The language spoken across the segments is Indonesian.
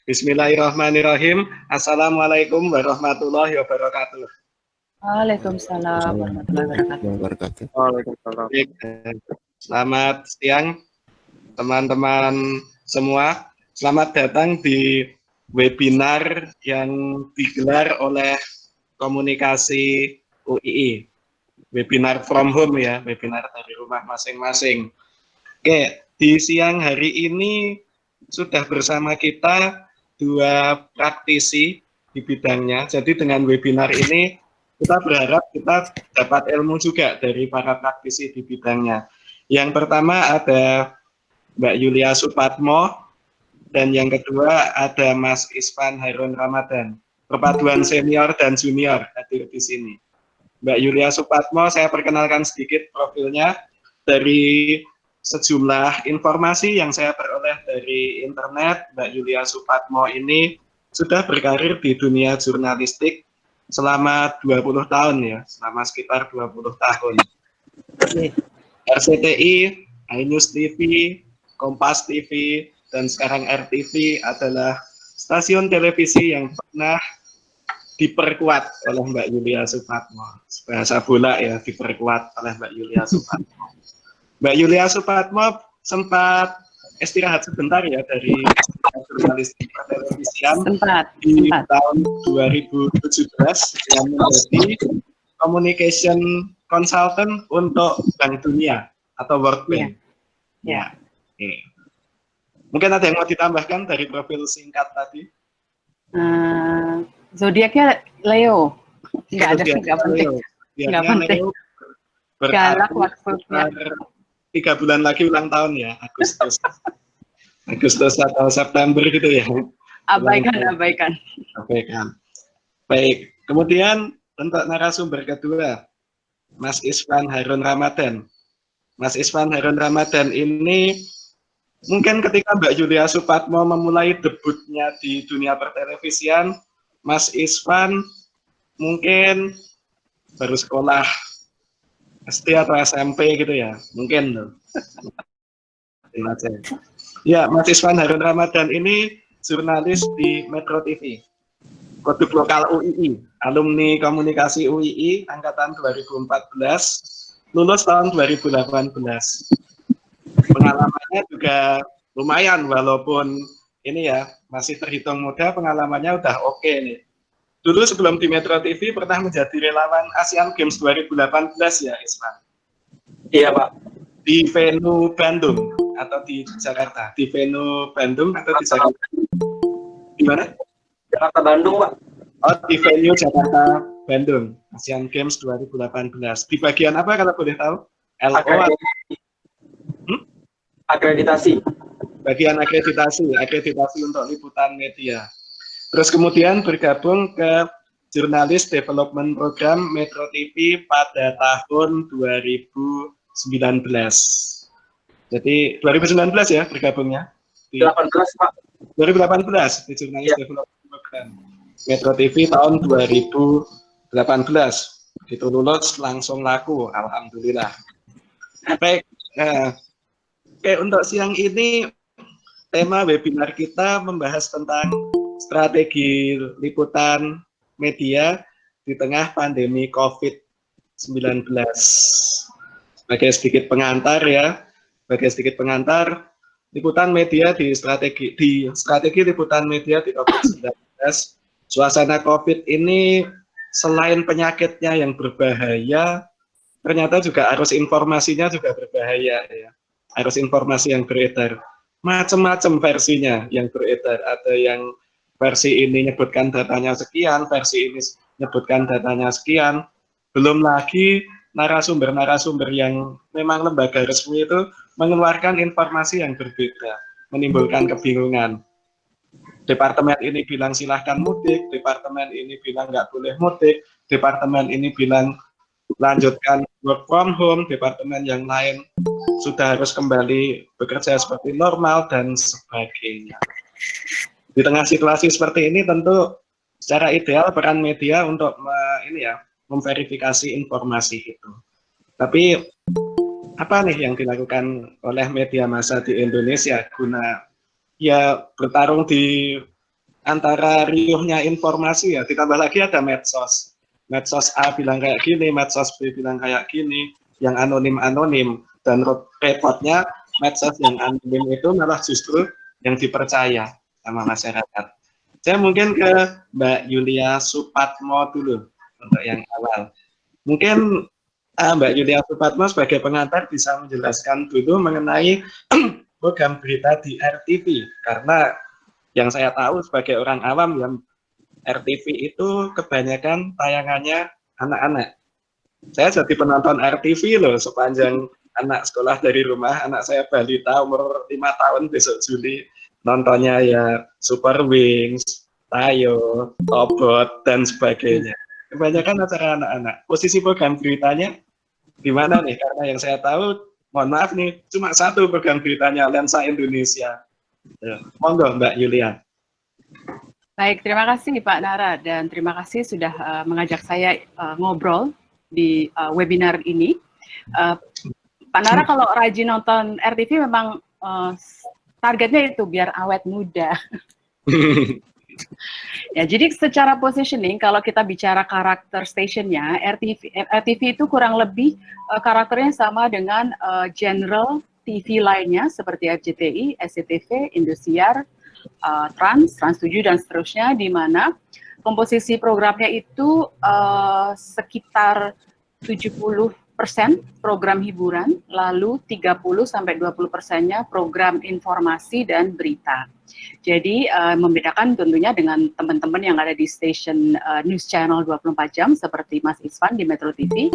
Bismillahirrahmanirrahim. Assalamualaikum warahmatullahi wabarakatuh. Waalaikumsalam warahmatullahi wabarakatuh. Waalaikumsalam. Selamat siang teman-teman semua. Selamat datang di webinar yang digelar oleh Komunikasi UII. Webinar from home ya, webinar dari rumah masing-masing. Oke, di siang hari ini sudah bersama kita dua praktisi di bidangnya. Jadi dengan webinar ini kita berharap kita dapat ilmu juga dari para praktisi di bidangnya. Yang pertama ada Mbak Yulia Supatmo dan yang kedua ada Mas Isvan Harun Ramadan. Perpaduan senior dan junior hadir di sini. Mbak Yulia Supatmo, saya perkenalkan sedikit profilnya. Dari sejumlah informasi yang saya peroleh dari internet, Mbak Yulia Supatmo ini sudah berkarir di dunia jurnalistik selama 20 tahun ya, selama sekitar 20 tahun. RCTI, iNews TV, Kompas TV, dan sekarang RTV adalah stasiun televisi yang pernah diperkuat oleh Mbak Yulia Supatmo. Bahasa bola ya, diperkuat oleh Mbak Yulia Supatmo. Mbak Yulia Supatmo sempat istirahat sebentar ya dari jurnalistik pertelevisian di tahun 2017 yang menjadi communication consultant untuk Bank Dunia atau World Bank. Ya. Okay. Mungkin ada yang mau ditambahkan dari profil singkat tadi? Zodiaknya Leo. Nggak penting. Nggak penting. Galak waktunya. 3 bulan lagi ulang tahun ya, Agustus atau September gitu ya. Abaikan. Baik, kemudian untuk narasumber kedua, Mas Isvan Harun Ramadan. Mas Isvan Harun Ramadan ini mungkin ketika Mbak Yulia Supatmo memulai debutnya di dunia pertelevisian, Mas Isvan mungkin baru sekolah SD atau SMP gitu ya, mungkin loh. Ya, Mas Isvan Harun Ramadan ini jurnalis di Metro TV, kodok lokal UII, alumni komunikasi UII angkatan 2014, lulus tahun 2018. Pengalamannya juga lumayan, walaupun ini ya masih terhitung muda, pengalamannya udah oke nih. Dulu sebelum di Metro TV pernah menjadi relawan Asian Games 2018 ya, Isman? Iya, Pak. Di venue Bandung atau di Jakarta? Di venue Bandung atau di Jakarta? Di mana? Jakarta Bandung, Pak. Oh, di venue Jakarta Bandung, Asian Games 2018. Di bagian apa kalau boleh tahu? LO Akreditasi. Bagian akreditasi untuk liputan media. Terus kemudian bergabung ke Jurnalis Development Program Metro TV pada tahun 2019. Jadi 2019 ya bergabungnya? 18, Pak. 2018 di Jurnalis Development Program Metro TV tahun 2018. Begitu lulus langsung laku, alhamdulillah. Baik, oke, untuk siang ini tema webinar kita membahas tentang strategi liputan media di tengah pandemi COVID-19. Sebagai sedikit pengantar ya, liputan media di strategi liputan media di COVID-19. Suasana COVID ini selain penyakitnya yang berbahaya, ternyata juga arus informasinya juga berbahaya ya. Arus informasi yang beredar. Macam-macam versinya yang beredar. Ada yang versi ini menyebutkan datanya sekian, versi ini menyebutkan datanya sekian. Belum lagi narasumber-narasumber yang memang lembaga resmi itu mengeluarkan informasi yang berbeda, menimbulkan kebingungan. Departemen ini bilang silahkan mudik, departemen ini bilang nggak boleh mudik, departemen ini bilang lanjutkan work from home, departemen yang lain sudah harus kembali bekerja seperti normal dan sebagainya. Di tengah situasi seperti ini tentu secara ideal peran media untuk memverifikasi informasi itu. Tapi apa nih yang dilakukan oleh media massa di Indonesia guna ya bertarung di antara riuhnya informasi ya, ditambah lagi ada medsos. Medsos A bilang kayak gini, medsos B bilang kayak gini, yang anonim-anonim. Dan repotnya medsos yang anonim itu malah justru yang dipercaya sama masyarakat. Saya mungkin ke Mbak Yulia Supatmo dulu untuk yang awal. Mungkin Mbak Yulia Supatmo sebagai pengantar bisa menjelaskan dulu mengenai program berita di RTV, karena yang saya tahu sebagai orang awam yang RTV itu kebanyakan tayangannya anak-anak. Saya jadi penonton RTV loh sepanjang anak sekolah dari rumah. Anak saya balita umur 5 tahun besok Juli nontonnya ya Super Wings, Tayo, Tobot, dan sebagainya. Kebanyakan acara anak-anak. Posisi program beritanya di mana nih? Karena yang saya tahu, mohon maaf nih, cuma satu program beritanya, Lensa Indonesia. Monggo Mbak Yulia. Baik, terima kasih Pak Nara dan terima kasih sudah mengajak saya ngobrol di webinar ini. Pak Nara kalau rajin nonton RTV memang targetnya itu biar awet muda. Ya, jadi secara positioning kalau kita bicara karakter stationnya, RTV itu kurang lebih karakternya sama dengan general TV lainnya seperti RCTI, SCTV, Indosiar, Trans 7 dan seterusnya, di mana komposisi programnya itu sekitar 70% program hiburan, lalu 30-20%-nya program informasi dan berita. Jadi membedakan tentunya dengan teman-teman yang ada di stasiun news channel 24 jam seperti Mas Isvan di Metro TV,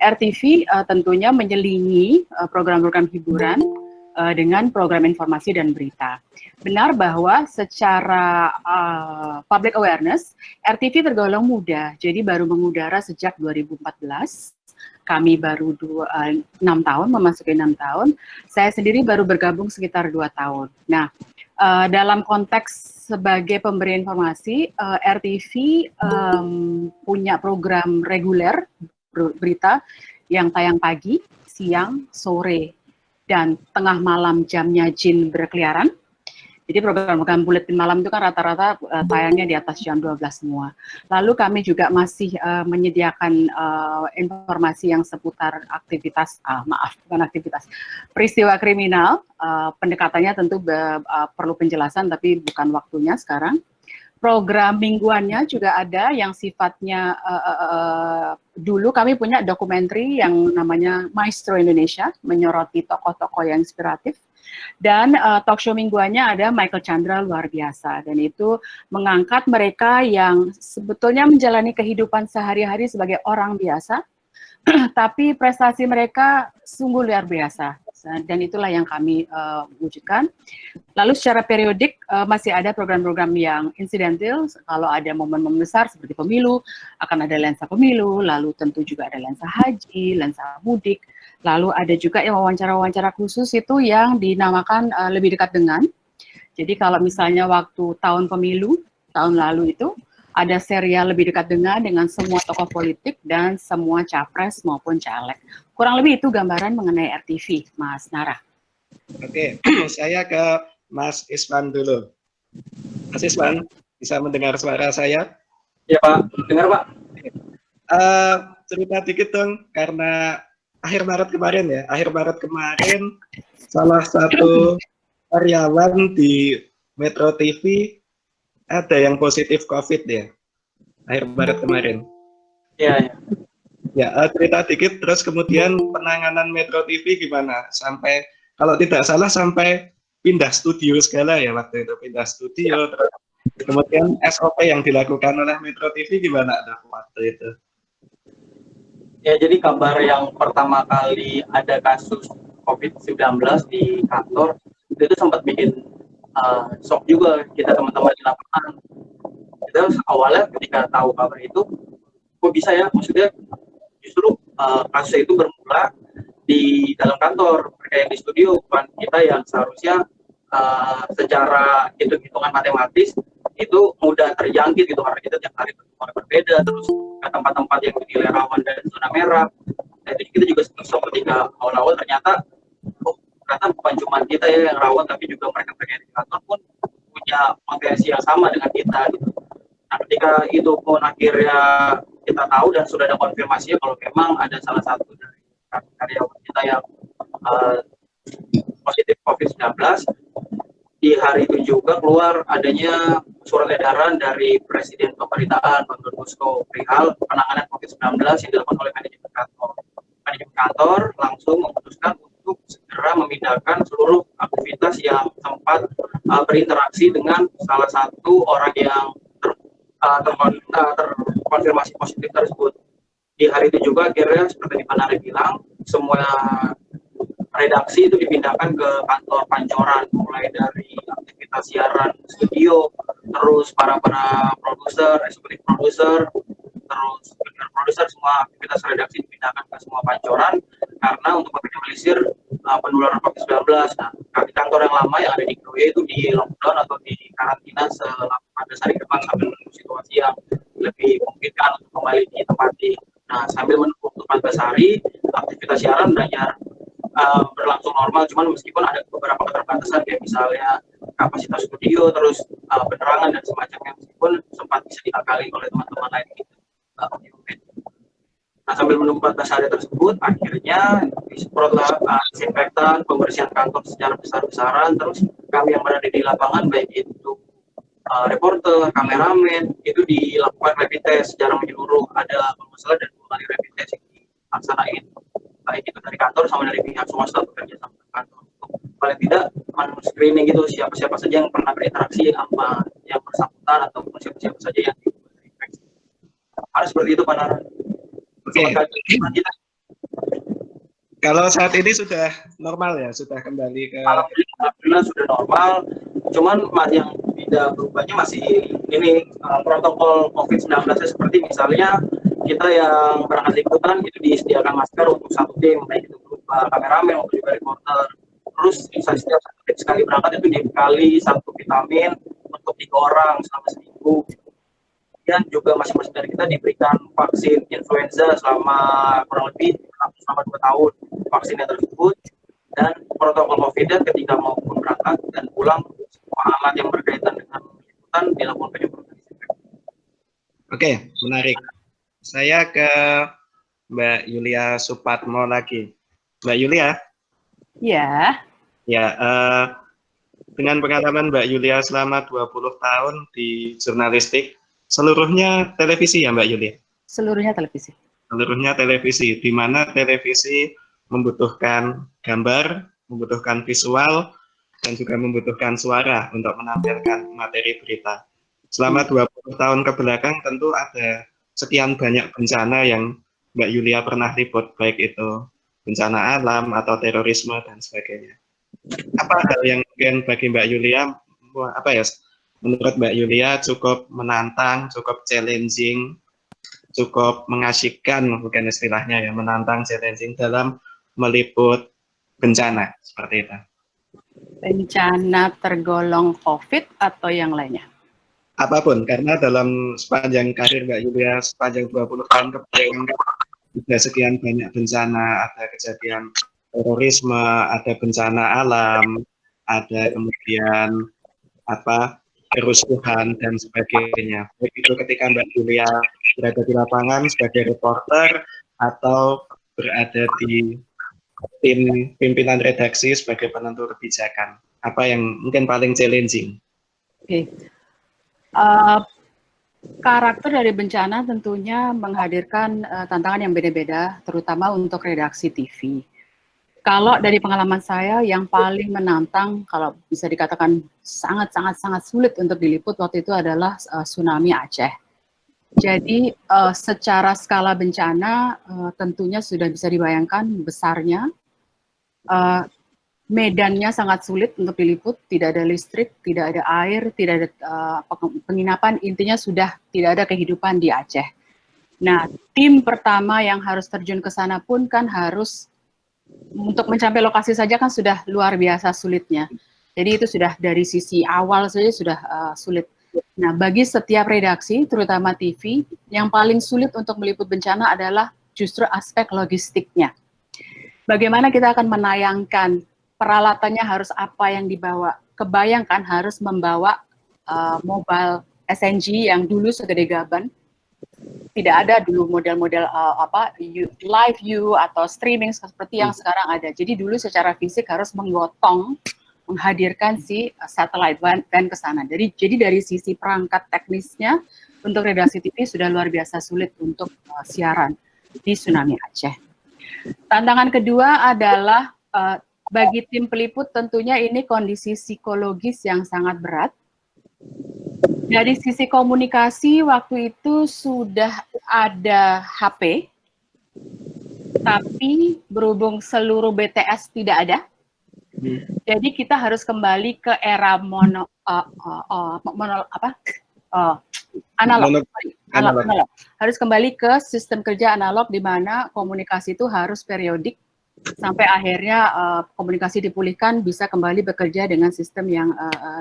RTV tentunya menyelingi program-program hiburan dengan program informasi dan berita. Benar bahwa secara public awareness, RTV tergolong muda, jadi baru mengudara sejak 2014. Kami baru 6 tahun, memasuki 6 tahun. Saya sendiri baru bergabung sekitar 2 tahun. Nah, dalam konteks sebagai pemberi informasi, RTV punya program reguler berita yang tayang pagi, siang, sore, dan tengah malam jamnya jin berkeliaran. Jadi program-program buletin malam itu kan rata-rata tayangnya di atas jam 12 semua. Lalu kami juga masih menyediakan informasi yang seputar aktivitas, peristiwa kriminal. Pendekatannya tentu perlu penjelasan tapi bukan waktunya sekarang. Program mingguannya juga ada yang sifatnya dulu kami punya dokumenter yang namanya Maestro Indonesia, menyoroti tokoh-tokoh yang inspiratif. Dan talk show mingguannya ada Michael Chandra luar biasa, dan itu mengangkat mereka yang sebetulnya menjalani kehidupan sehari-hari sebagai orang biasa, tapi prestasi mereka sungguh luar biasa. Dan itulah yang kami wujudkan. Lalu secara periodik masih ada program-program yang insidental. Kalau ada momen-momen besar seperti pemilu, akan ada lensa pemilu. Lalu tentu juga ada lensa haji, lensa mudik. Lalu ada juga yang wawancara-wawancara khusus itu yang dinamakan lebih dekat dengan. Jadi kalau misalnya waktu tahun pemilu, tahun lalu itu, ada serial lebih dekat dengan semua tokoh politik dan semua capres maupun caleg. Kurang lebih itu gambaran mengenai RTV, Mas Nara. Oke, saya ke Mas Isvan dulu. Mas Isvan, bisa mendengar suara saya? Ya Pak, dengar Pak. Cerita dikit dong, karena akhir Maret kemarin salah satu karyawan di Metro TV ada yang positif COVID ya, akhir Maret kemarin. Iya. Ya, cerita dikit, terus kemudian penanganan Metro TV gimana? Sampai, kalau tidak salah sampai pindah studio segala ya waktu itu, pindah studio, terus kemudian SOP yang dilakukan oleh Metro TV gimana waktu itu? Ya, jadi kabar yang pertama kali ada kasus COVID-19 di kantor, itu sempat bikin shock juga kita teman-teman di lapangan. Kita awalnya ketika tahu kabar itu, kok bisa ya? Maksudnya justru kasus itu bermula di dalam kantor, kayak di studio, bukan kita yang seharusnya secara hitung-hitungan matematis itu mudah terjangkit gitu, karena kita tiap hari berkeluar berbeda, terus ke tempat-tempat yang dinilai rawan dan zona merah. Nah, itu kita juga shock ketika awal-awal ternyata bukan cuma kita ya yang rawan, tapi juga mereka di kantor pun ya potensi yang sama dengan kita gitu. Nah, ketika itu pun akhirnya kita tahu dan sudah ada konfirmasinya kalau memang ada salah satu dari karyawan kita yang uh, positif COVID-19, di hari itu juga keluar adanya surat edaran dari Presiden Pemerintahan Bang Don Bosco perihal penanganan COVID-19 yang dilakukan oleh manajemen kantor. Manajemen kantor langsung memutuskan untuk segera memindahkan seluruh aktivitas yang sempat berinteraksi dengan salah satu orang yang terkonfirmasi positif tersebut. Di hari itu juga akhirnya seperti Pak Nari bilang, semua redaksi itu dipindahkan ke kantor Pancoran, mulai dari aktivitas siaran studio, terus para produser, eksekutif produser, terus junior produser, semua aktivitas redaksi dipindahkan ke semua Pancoran karena untuk meminimalisir penularan COVID-19. Nah, di kantor yang lama yang ada di Kroya itu di lockdown atau di karantina selama 14 hari ke depan sambil menunggu situasi yang lebih memungkinkan untuk kembali ditempati. Nah, sambil menunggu 14 hari, aktivitas siaran belajar berlangsung normal, cuman meskipun ada beberapa keterbatasan kayak misalnya kapasitas studio, terus penerangan dan semacamnya, meskipun sempat bisa diakali oleh teman-teman lain gitu. Nah, sambil menunggu 14 hari tersebut, akhirnya disemprotlah disinfektan, pembersihan kantor secara besar-besaran, terus kami yang berada di lapangan, baik itu reporter, kameramen, itu dilakukan rapid test secara menyeluruh. Ada masalah dan 2 kali rapid test yang dilaksanain, baik itu dari kantor sama dari pihak swasta bekerja sama dengan kantor. Paling tidak screening gitu siapa-siapa saja yang pernah berinteraksi sama yang bersangkutan ataupun siapa-siapa saja yang terinfeksi. Harus seperti itu, Pak Nara. Oke. Kalau saat ini sudah normal ya, sudah kembali ke. Alhamdulillah sudah normal. Cuman yang tidak berubahnya masih ini protokol COVID-19 seperti misalnya kita yang berangkat liputan itu disediakan masker untuk satu tim, baik itu berupa kameramen maupun juga reporter. Terus setiap tim sekali berangkat itu dibekali 1 vitamin untuk 3 orang selama seminggu. Kemudian juga masing-masing dari kita diberikan vaksin influenza selama kurang lebih selama 2 tahun vaksinnya tersebut, dan protokol COVID ketika maupun berangkat dan pulang semua alat yang berkaitan dengan liputan dilakukan penyemprotan. Oke, menarik. Saya ke Mbak Yulia Supatmo lagi. Mbak Yulia? Ya. Ya, dengan pengalaman Mbak Yulia selama 20 tahun di jurnalistik, seluruhnya televisi ya Mbak Yulia? Seluruhnya televisi. Seluruhnya televisi, di mana televisi membutuhkan gambar, membutuhkan visual, dan juga membutuhkan suara untuk menampilkan materi berita. Selama 20 tahun ke belakang tentu ada sekian banyak bencana yang Mbak Yulia pernah liput, baik itu bencana alam atau terorisme dan sebagainya. Apa hal yang mungkin bagi Mbak Yulia, menurut Mbak Yulia cukup menantang, cukup challenging, cukup mengasyikkan, bukan istilahnya ya, menantang, challenging dalam meliput bencana seperti itu? Bencana tergolong COVID atau yang lainnya? Apapun, karena dalam sepanjang karir Mbak Yulia, sepanjang 20 tahun kebelakang, sudah sekian banyak bencana, ada kejadian terorisme, ada bencana alam, ada kemudian kerusuhan dan sebagainya. Baik itu ketika Mbak Yulia berada di lapangan sebagai reporter atau berada di tim pimpinan redaksi sebagai penentu kebijakan. Apa yang mungkin paling challenging? Oke. Karakter dari bencana tentunya menghadirkan tantangan yang beda-beda, terutama untuk redaksi TV. Kalau dari pengalaman saya, yang paling menantang, kalau bisa dikatakan sangat sulit untuk diliput waktu itu adalah tsunami Aceh. Jadi secara skala bencana tentunya sudah bisa dibayangkan besarnya, medannya sangat sulit untuk diliput, tidak ada listrik, tidak ada air, tidak ada penginapan, intinya sudah tidak ada kehidupan di Aceh. Nah, tim pertama yang harus terjun ke sana pun kan harus, untuk mencapai lokasi saja kan sudah luar biasa sulitnya. Jadi itu sudah dari sisi awal saja sudah sulit. Nah, bagi setiap redaksi, terutama TV, yang paling sulit untuk meliput bencana adalah justru aspek logistiknya. Bagaimana kita akan menayangkan, peralatannya harus apa yang dibawa. Kebayangkan harus membawa mobile SNG yang dulu segede gaban. Tidak ada dulu model-model live view atau streaming seperti yang sekarang ada. Jadi dulu secara fisik harus menghadirkan si satellite van ke sana. Jadi dari sisi perangkat teknisnya untuk redaksi TV sudah luar biasa sulit untuk siaran di Tsunami Aceh. Tantangan kedua adalah bagi tim peliput tentunya ini kondisi psikologis yang sangat berat. Dari sisi komunikasi waktu itu sudah ada HP, tapi berhubung seluruh BTS tidak ada, jadi kita harus kembali ke era analog. Harus kembali ke sistem kerja analog di mana komunikasi itu harus periodik sampai akhirnya komunikasi dipulihkan bisa kembali bekerja dengan sistem yang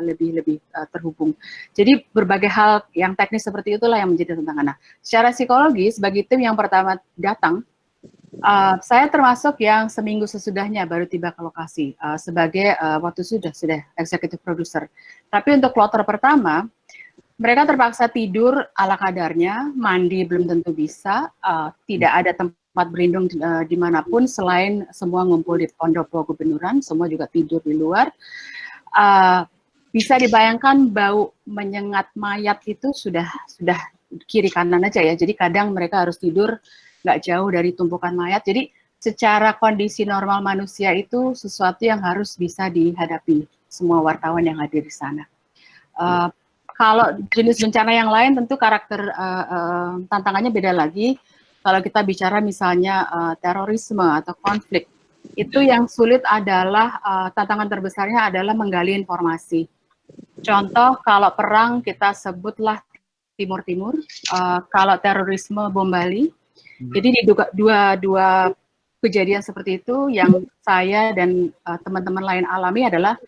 lebih terhubung. Jadi berbagai hal yang teknis seperti itulah yang menjadi tantangan. Nah, secara psikologis bagi tim yang pertama datang, saya termasuk yang seminggu sesudahnya baru tiba ke lokasi sebagai waktu sudah executive producer. Tapi untuk kloter pertama, mereka terpaksa tidur ala kadarnya, mandi belum tentu bisa, tidak ada tempat berlindung dimanapun selain semua ngumpul di Pendopo Gubernuran, semua juga tidur di luar. Bisa dibayangkan bau menyengat mayat itu sudah kiri kanan aja ya. Jadi kadang mereka harus tidur nggak jauh dari tumpukan mayat. Jadi secara kondisi normal manusia itu sesuatu yang harus bisa dihadapi semua wartawan yang hadir di sana. Kalau jenis bencana yang lain tentu karakter tantangannya beda lagi. Kalau kita bicara misalnya terorisme atau konflik, itu yang sulit adalah tantangan terbesarnya adalah menggali informasi. Contoh kalau perang kita sebutlah Timur-Timur, kalau terorisme bom Bali. Jadi di dua kejadian seperti itu yang saya dan teman-teman lain alami adalah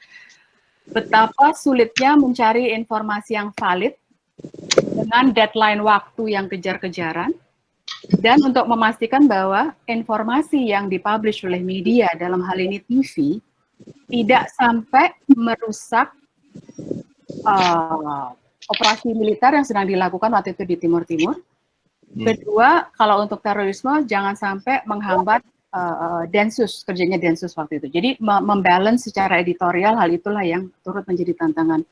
betapa sulitnya mencari informasi yang valid dengan deadline waktu yang kejar-kejaran. Dan untuk memastikan bahwa informasi yang dipublish oleh media dalam hal ini TV tidak sampai merusak operasi militer yang sedang dilakukan waktu itu di Timur-Timur. Kedua, kalau untuk terorisme jangan sampai menghambat Densus, kerjanya Densus waktu itu. Jadi membalance secara editorial, hal itulah yang turut menjadi tantangan.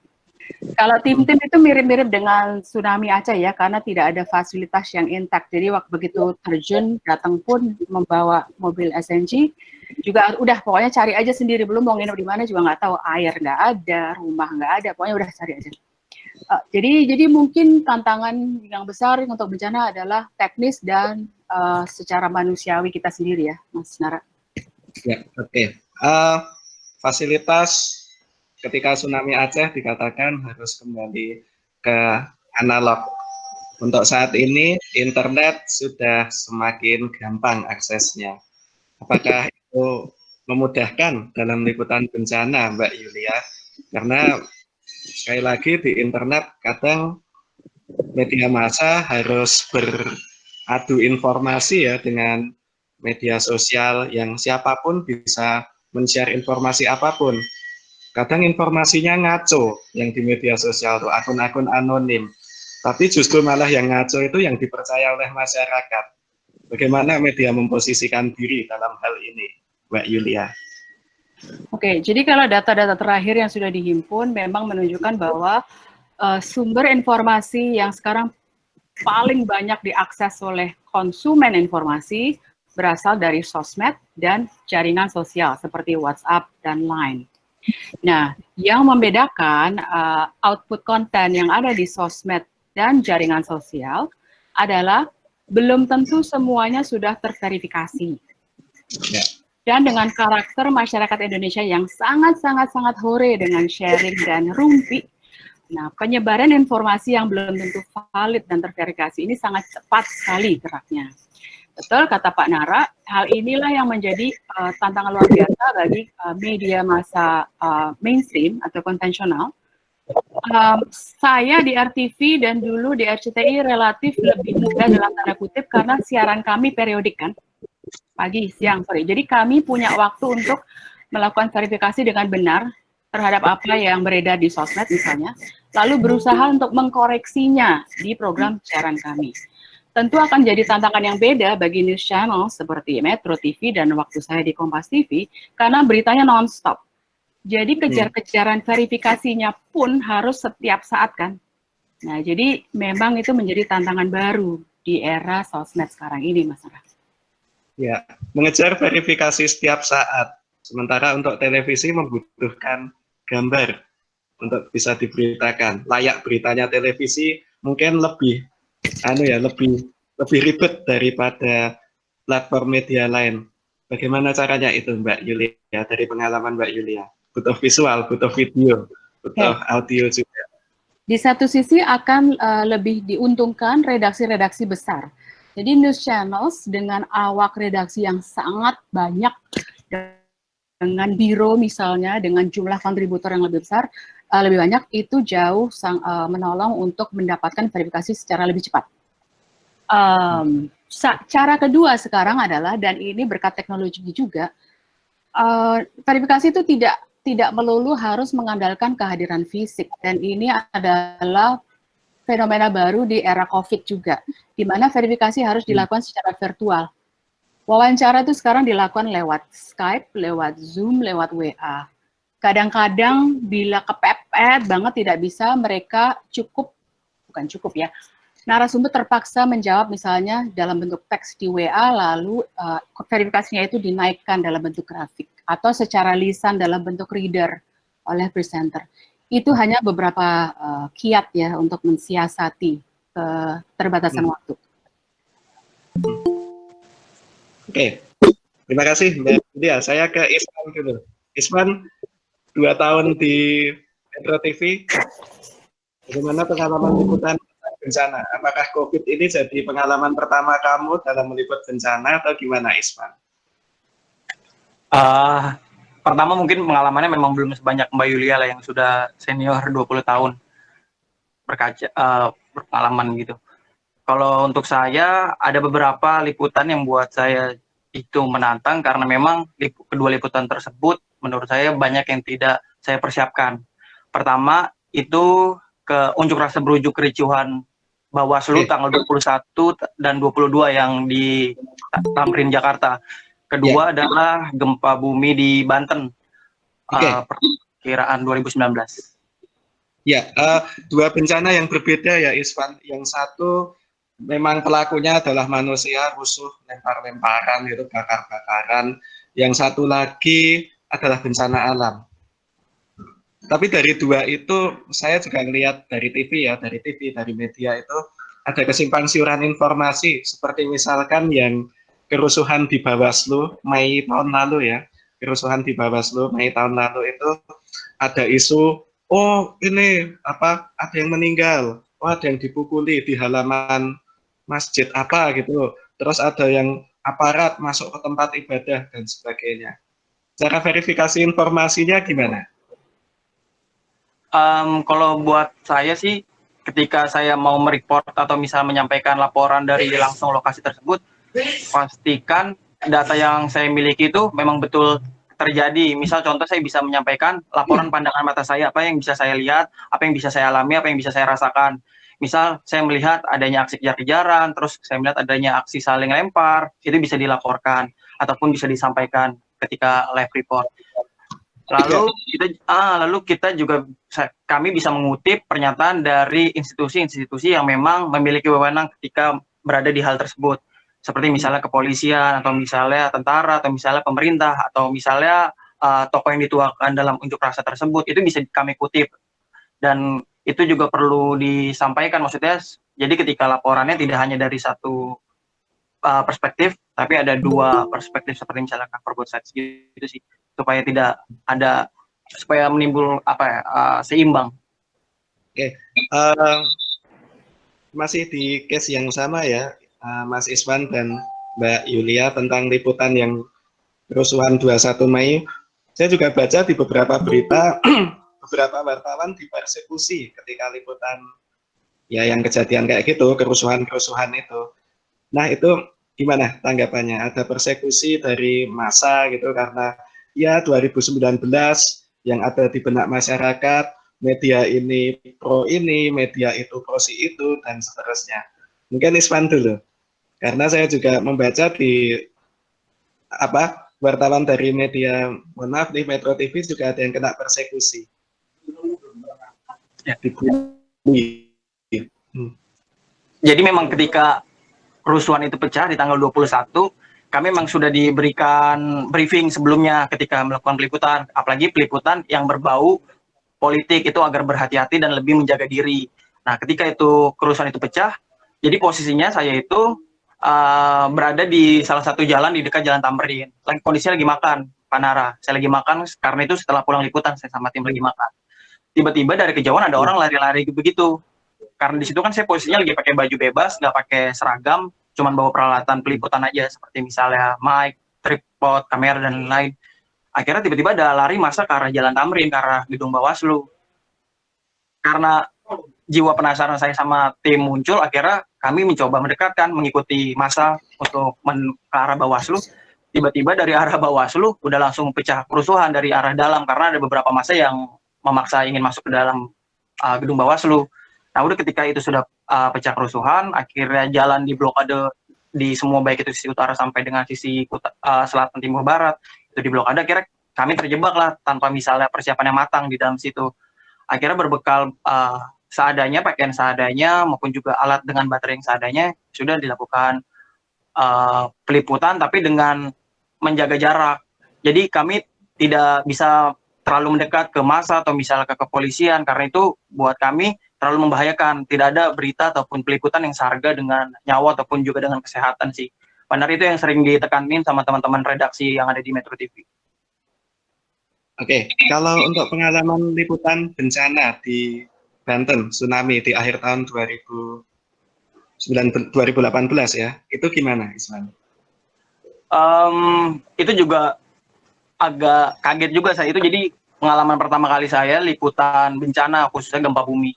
Kalau tim-tim itu mirip-mirip dengan Tsunami Aceh ya, karena tidak ada fasilitas yang intact. Jadi waktu begitu terjun, datang pun membawa mobil SNG, juga udah pokoknya cari aja sendiri, belum mau nginep di mana juga nggak tahu, air nggak ada, rumah nggak ada, pokoknya udah cari aja. Jadi mungkin tantangan yang besar untuk bencana adalah teknis dan secara manusiawi kita sendiri ya, Mas Nara. Ya, oke. Fasilitas ketika Tsunami Aceh dikatakan harus kembali ke analog. Untuk saat ini internet sudah semakin gampang aksesnya. Apakah itu memudahkan dalam liputan bencana, Mbak Yulia? Karena sekali lagi di internet kadang media massa harus beradu informasi ya dengan media sosial yang siapapun bisa men-share informasi apapun. Kadang informasinya ngaco yang di media sosial tuh akun-akun anonim. Tapi justru malah yang ngaco itu yang dipercaya oleh masyarakat. Bagaimana media memposisikan diri dalam hal ini, Mbak Yulia? Oke, jadi kalau data-data terakhir yang sudah dihimpun memang menunjukkan bahwa sumber informasi yang sekarang paling banyak diakses oleh konsumen informasi berasal dari sosmed dan jaringan sosial seperti WhatsApp dan Line. Nah, yang membedakan output konten yang ada di sosmed dan jaringan sosial adalah belum tentu semuanya sudah terverifikasi. Dan dengan karakter masyarakat Indonesia yang sangat hore dengan sharing dan rumpi, nah penyebaran informasi yang belum tentu valid dan terverifikasi ini sangat cepat sekali geraknya. Betul kata Pak Nara, hal inilah yang menjadi tantangan luar biasa bagi media massa mainstream atau konvensional. Saya di RTV dan dulu di RCTI relatif lebih mudah dalam tanda kutip karena siaran kami periodik kan, pagi, siang, sore. Jadi kami punya waktu untuk melakukan verifikasi dengan benar terhadap apa yang beredar di sosmed misalnya, lalu berusaha untuk mengkoreksinya di program siaran kami. Tentu akan jadi tantangan yang beda bagi news channel seperti Metro TV dan waktu saya di Kompas TV, karena beritanya non-stop. Jadi kejar-kejaran verifikasinya pun harus setiap saat kan. Nah, jadi memang itu menjadi tantangan baru di era sosmed sekarang ini, Mas Ara. Ya, mengejar verifikasi setiap saat. Sementara untuk televisi membutuhkan gambar untuk bisa diberitakan. Layak beritanya televisi mungkin lebih lebih ribet daripada platform media lain. Bagaimana caranya itu, Mbak Yulia, dari pengalaman Mbak Yulia? Butuh visual, butuh video, butuh audio juga. Di satu sisi akan lebih diuntungkan redaksi-redaksi besar. Jadi news channels dengan awak redaksi yang sangat banyak, dengan biro misalnya, dengan jumlah kontributor yang lebih besar, lebih banyak, itu jauh menolong untuk mendapatkan verifikasi secara lebih cepat. Cara kedua sekarang adalah, dan ini berkat teknologi juga, verifikasi itu tidak melulu harus mengandalkan kehadiran fisik, dan ini adalah fenomena baru di era COVID juga, di mana verifikasi harus dilakukan secara virtual. Wawancara itu sekarang dilakukan lewat Skype, lewat Zoom, lewat WA. Kadang-kadang bila kepepet banget tidak bisa, mereka bukan cukup ya, narasumber terpaksa menjawab misalnya dalam bentuk teks di WA, lalu verifikasinya itu dinaikkan dalam bentuk grafik, atau secara lisan dalam bentuk reader oleh presenter. Itu hanya beberapa kiat ya untuk mensiasati keterbatasan waktu. Oke, terima kasih Mbak Yulia. Saya ke Isman dulu. Isman, 2 tahun di Metro TV, bagaimana pengalaman liputan bencana? Apakah COVID ini jadi pengalaman pertama kamu dalam meliput bencana atau gimana, Isman? Pertama mungkin pengalamannya memang belum sebanyak Mbak Yulia lah yang sudah senior 20 tahun berpengalaman gitu. Kalau untuk saya ada beberapa liputan yang buat saya itu menantang karena memang kedua liputan tersebut menurut saya banyak yang tidak saya persiapkan. Pertama itu ke unjuk rasa berujuk kericuhan Bawaslu tanggal 21 dan 22 yang di Tamrin, Jakarta. Kedua adalah gempa bumi di Banten, perkiraan 2019. Ya, 2 bencana yang berbeda ya, Iswan. Yang satu memang pelakunya adalah manusia, rusuh, lempar-lemparan, gitu, bakar-bakaran. Yang satu lagi adalah bencana alam. Tapi dari 2 itu, saya juga melihat dari TV, dari media itu, ada kesimpang siuran informasi, seperti misalkan yang kerusuhan di Bawaslu Mei tahun lalu ya, kerusuhan di Bawaslu Mei tahun lalu itu ada isu, oh ini ada yang meninggal, oh ada yang dipukuli di halaman masjid apa gitu, terus ada yang aparat masuk ke tempat ibadah dan sebagainya. Cara verifikasi informasinya gimana? Kalau buat saya sih, ketika saya mau mereport atau misal menyampaikan laporan dari langsung lokasi tersebut, pastikan data yang saya miliki itu memang betul terjadi. Misal contoh saya bisa menyampaikan laporan pandangan mata saya, apa yang bisa saya lihat, apa yang bisa saya alami, apa yang bisa saya rasakan. Misal saya melihat adanya aksi kejar-kejaran, terus saya melihat adanya aksi saling lempar, itu bisa dilaporkan ataupun bisa disampaikan ketika live report. Lalu kami bisa mengutip pernyataan dari institusi-institusi yang memang memiliki wewenang ketika berada di hal tersebut, seperti misalnya kepolisian atau misalnya tentara atau misalnya pemerintah atau misalnya tokoh yang dituakan dalam unjuk rasa tersebut, itu bisa kami kutip. Dan itu juga perlu disampaikan, maksudnya jadi ketika laporannya tidak hanya dari satu perspektif, tapi ada 2 perspektif seperti misalnya cover both sides gitu sih, supaya menimbul seimbang. Oke, masih di case yang sama ya, Mas Iswan dan Mbak Yulia, tentang liputan yang kerusuhan 21 Mei. Saya juga baca di beberapa berita beberapa wartawan dipersekusi ketika liputan ya yang kejadian kayak gitu, kerusuhan-kerusuhan itu. Nah, itu gimana tanggapannya? Ada persekusi dari massa gitu karena ya 2019 yang ada di benak masyarakat, media ini pro ini, media itu pro si itu, dan seterusnya. Mungkin Iswan dulu, karena saya juga membaca di wartawan dari media, mohon maaf nih, Metro TV juga ada yang kena persekusi. Ya. Dibully. Jadi memang ketika kerusuhan itu pecah di tanggal 21, kami memang sudah diberikan briefing sebelumnya ketika melakukan peliputan, apalagi peliputan yang berbau politik itu agar berhati-hati dan lebih menjaga diri. Nah, ketika itu kerusuhan itu pecah, jadi posisinya saya itu berada di salah satu jalan di dekat Jalan Tamrin. Kondisinya lagi makan, Pak Nara. Saya lagi makan karena itu setelah pulang liputan saya sama tim lagi makan. Tiba-tiba dari kejauhan ada orang lari-lari begitu. Karena di situ kan saya posisinya lagi pakai baju bebas, nggak pakai seragam, cuman bawa peralatan peliputan aja seperti misalnya mic, tripod, kamera dan lain-lain. Akhirnya tiba-tiba ada lari masa ke arah Jalan Tamrin, ke arah gedung Bawaslu. Karena jiwa penasaran saya sama tim muncul, akhirnya kami mencoba mendekatkan, mengikuti massa untuk ke arah Bawaslu. Tiba-tiba dari arah Bawaslu udah langsung pecah kerusuhan dari arah dalam karena ada beberapa massa yang memaksa ingin masuk ke dalam gedung Bawaslu. Nah, udah ketika itu sudah pecah kerusuhan, akhirnya jalan di blokade di semua, baik itu sisi utara sampai dengan sisi selatan timur barat, itu di blokade. Akhirnya kami terjebak lah tanpa misalnya persiapan yang matang di dalam situ. Akhirnya berbekal seadanya, pakaian seadanya, maupun juga alat dengan baterai yang seadanya, sudah dilakukan peliputan, tapi dengan menjaga jarak. Jadi kami tidak bisa terlalu mendekat ke massa atau misalnya ke kepolisian, karena itu buat kami terlalu membahayakan. Tidak ada berita ataupun peliputan yang seharga dengan nyawa ataupun juga dengan kesehatan sih. Benar, itu yang sering ditekanin sama teman-teman redaksi yang ada di Metro TV. Oke, kalau untuk pengalaman liputan bencana di Banten, tsunami di akhir tahun 2018 ya, itu gimana, Isman? Itu juga agak kaget juga saya itu. Jadi pengalaman pertama kali saya liputan bencana, khususnya gempa bumi.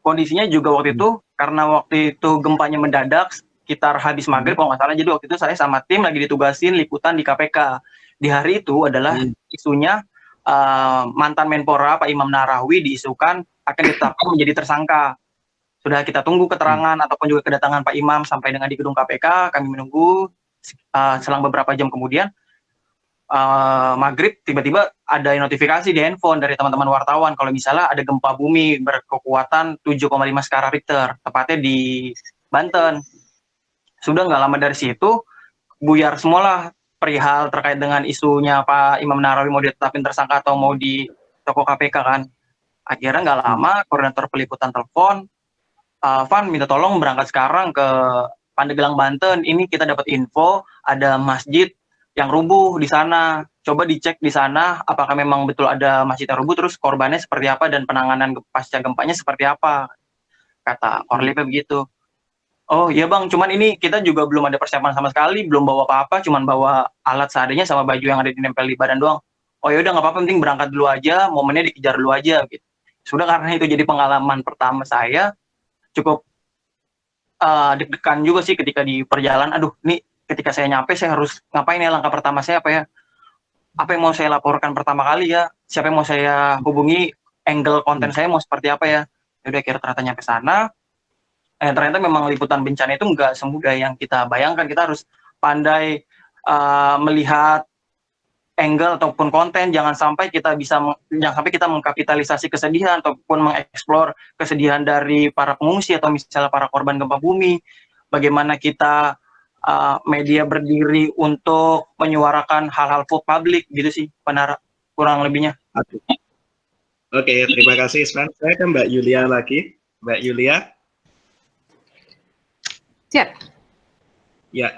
Kondisinya juga waktu itu, karena waktu itu gempanya mendadak, sekitar habis maghrib kalau nggak salah, jadi waktu itu saya sama tim lagi ditugasin liputan di KPK. Di hari itu adalah isunya mantan Menpora Pak Imam Nahrawi diisukan akan ditetapkan menjadi tersangka. Sudah kita tunggu keterangan ataupun juga kedatangan Pak Imam sampai dengan di gedung KPK, kami menunggu. Selang beberapa jam kemudian, maghrib, tiba-tiba ada notifikasi di handphone dari teman-teman wartawan kalau misalnya ada gempa bumi berkekuatan 7,5 skala Richter, tepatnya di Banten. Sudah nggak lama dari situ, buyar semualah perihal terkait dengan isunya Pak Imam Nahrawi mau ditetapin tersangka atau mau di toko KPK kan. Akhirnya nggak lama, koordinator peliputan telepon, Van minta tolong berangkat sekarang ke Pandeglang, Banten. Ini kita dapat info ada masjid yang rubuh di sana. Coba dicek di sana apakah memang betul ada masjid yang rubuh, terus korbannya seperti apa dan penanganan pasca gempanya seperti apa, kata Korlipnya begitu. Oh iya bang, cuman ini kita juga belum ada persiapan sama sekali, belum bawa apa-apa, cuman bawa alat seadanya sama baju yang ada dinempel di badan doang. Oh yaudah nggak apa-apa, penting berangkat dulu aja, momennya dikejar dulu aja gitu. Sudah, karena itu jadi pengalaman pertama saya, cukup deg-degan juga sih ketika di perjalanan. Aduh, nih ketika saya nyampe saya harus ngapain ya, langkah pertama saya apa ya, apa yang mau saya laporkan pertama kali ya, siapa yang mau saya hubungi, angle konten saya mau seperti apa ya. Udah kira ternyata nyampe sana, ternyata memang liputan bencana itu nggak semudah yang kita bayangkan. Kita harus pandai melihat angle ataupun konten, jangan sampai kita mengkapitalisasi kesedihan ataupun mengeksplor kesedihan dari para pengungsi atau misalnya para korban gempa bumi. Bagaimana kita media berdiri untuk menyuarakan hal-hal publik gitu sih, Panara, kurang lebihnya. Oke, terima kasih Isman. Saya ke Mbak Yulia lagi. Mbak Yulia. Siap. Ya,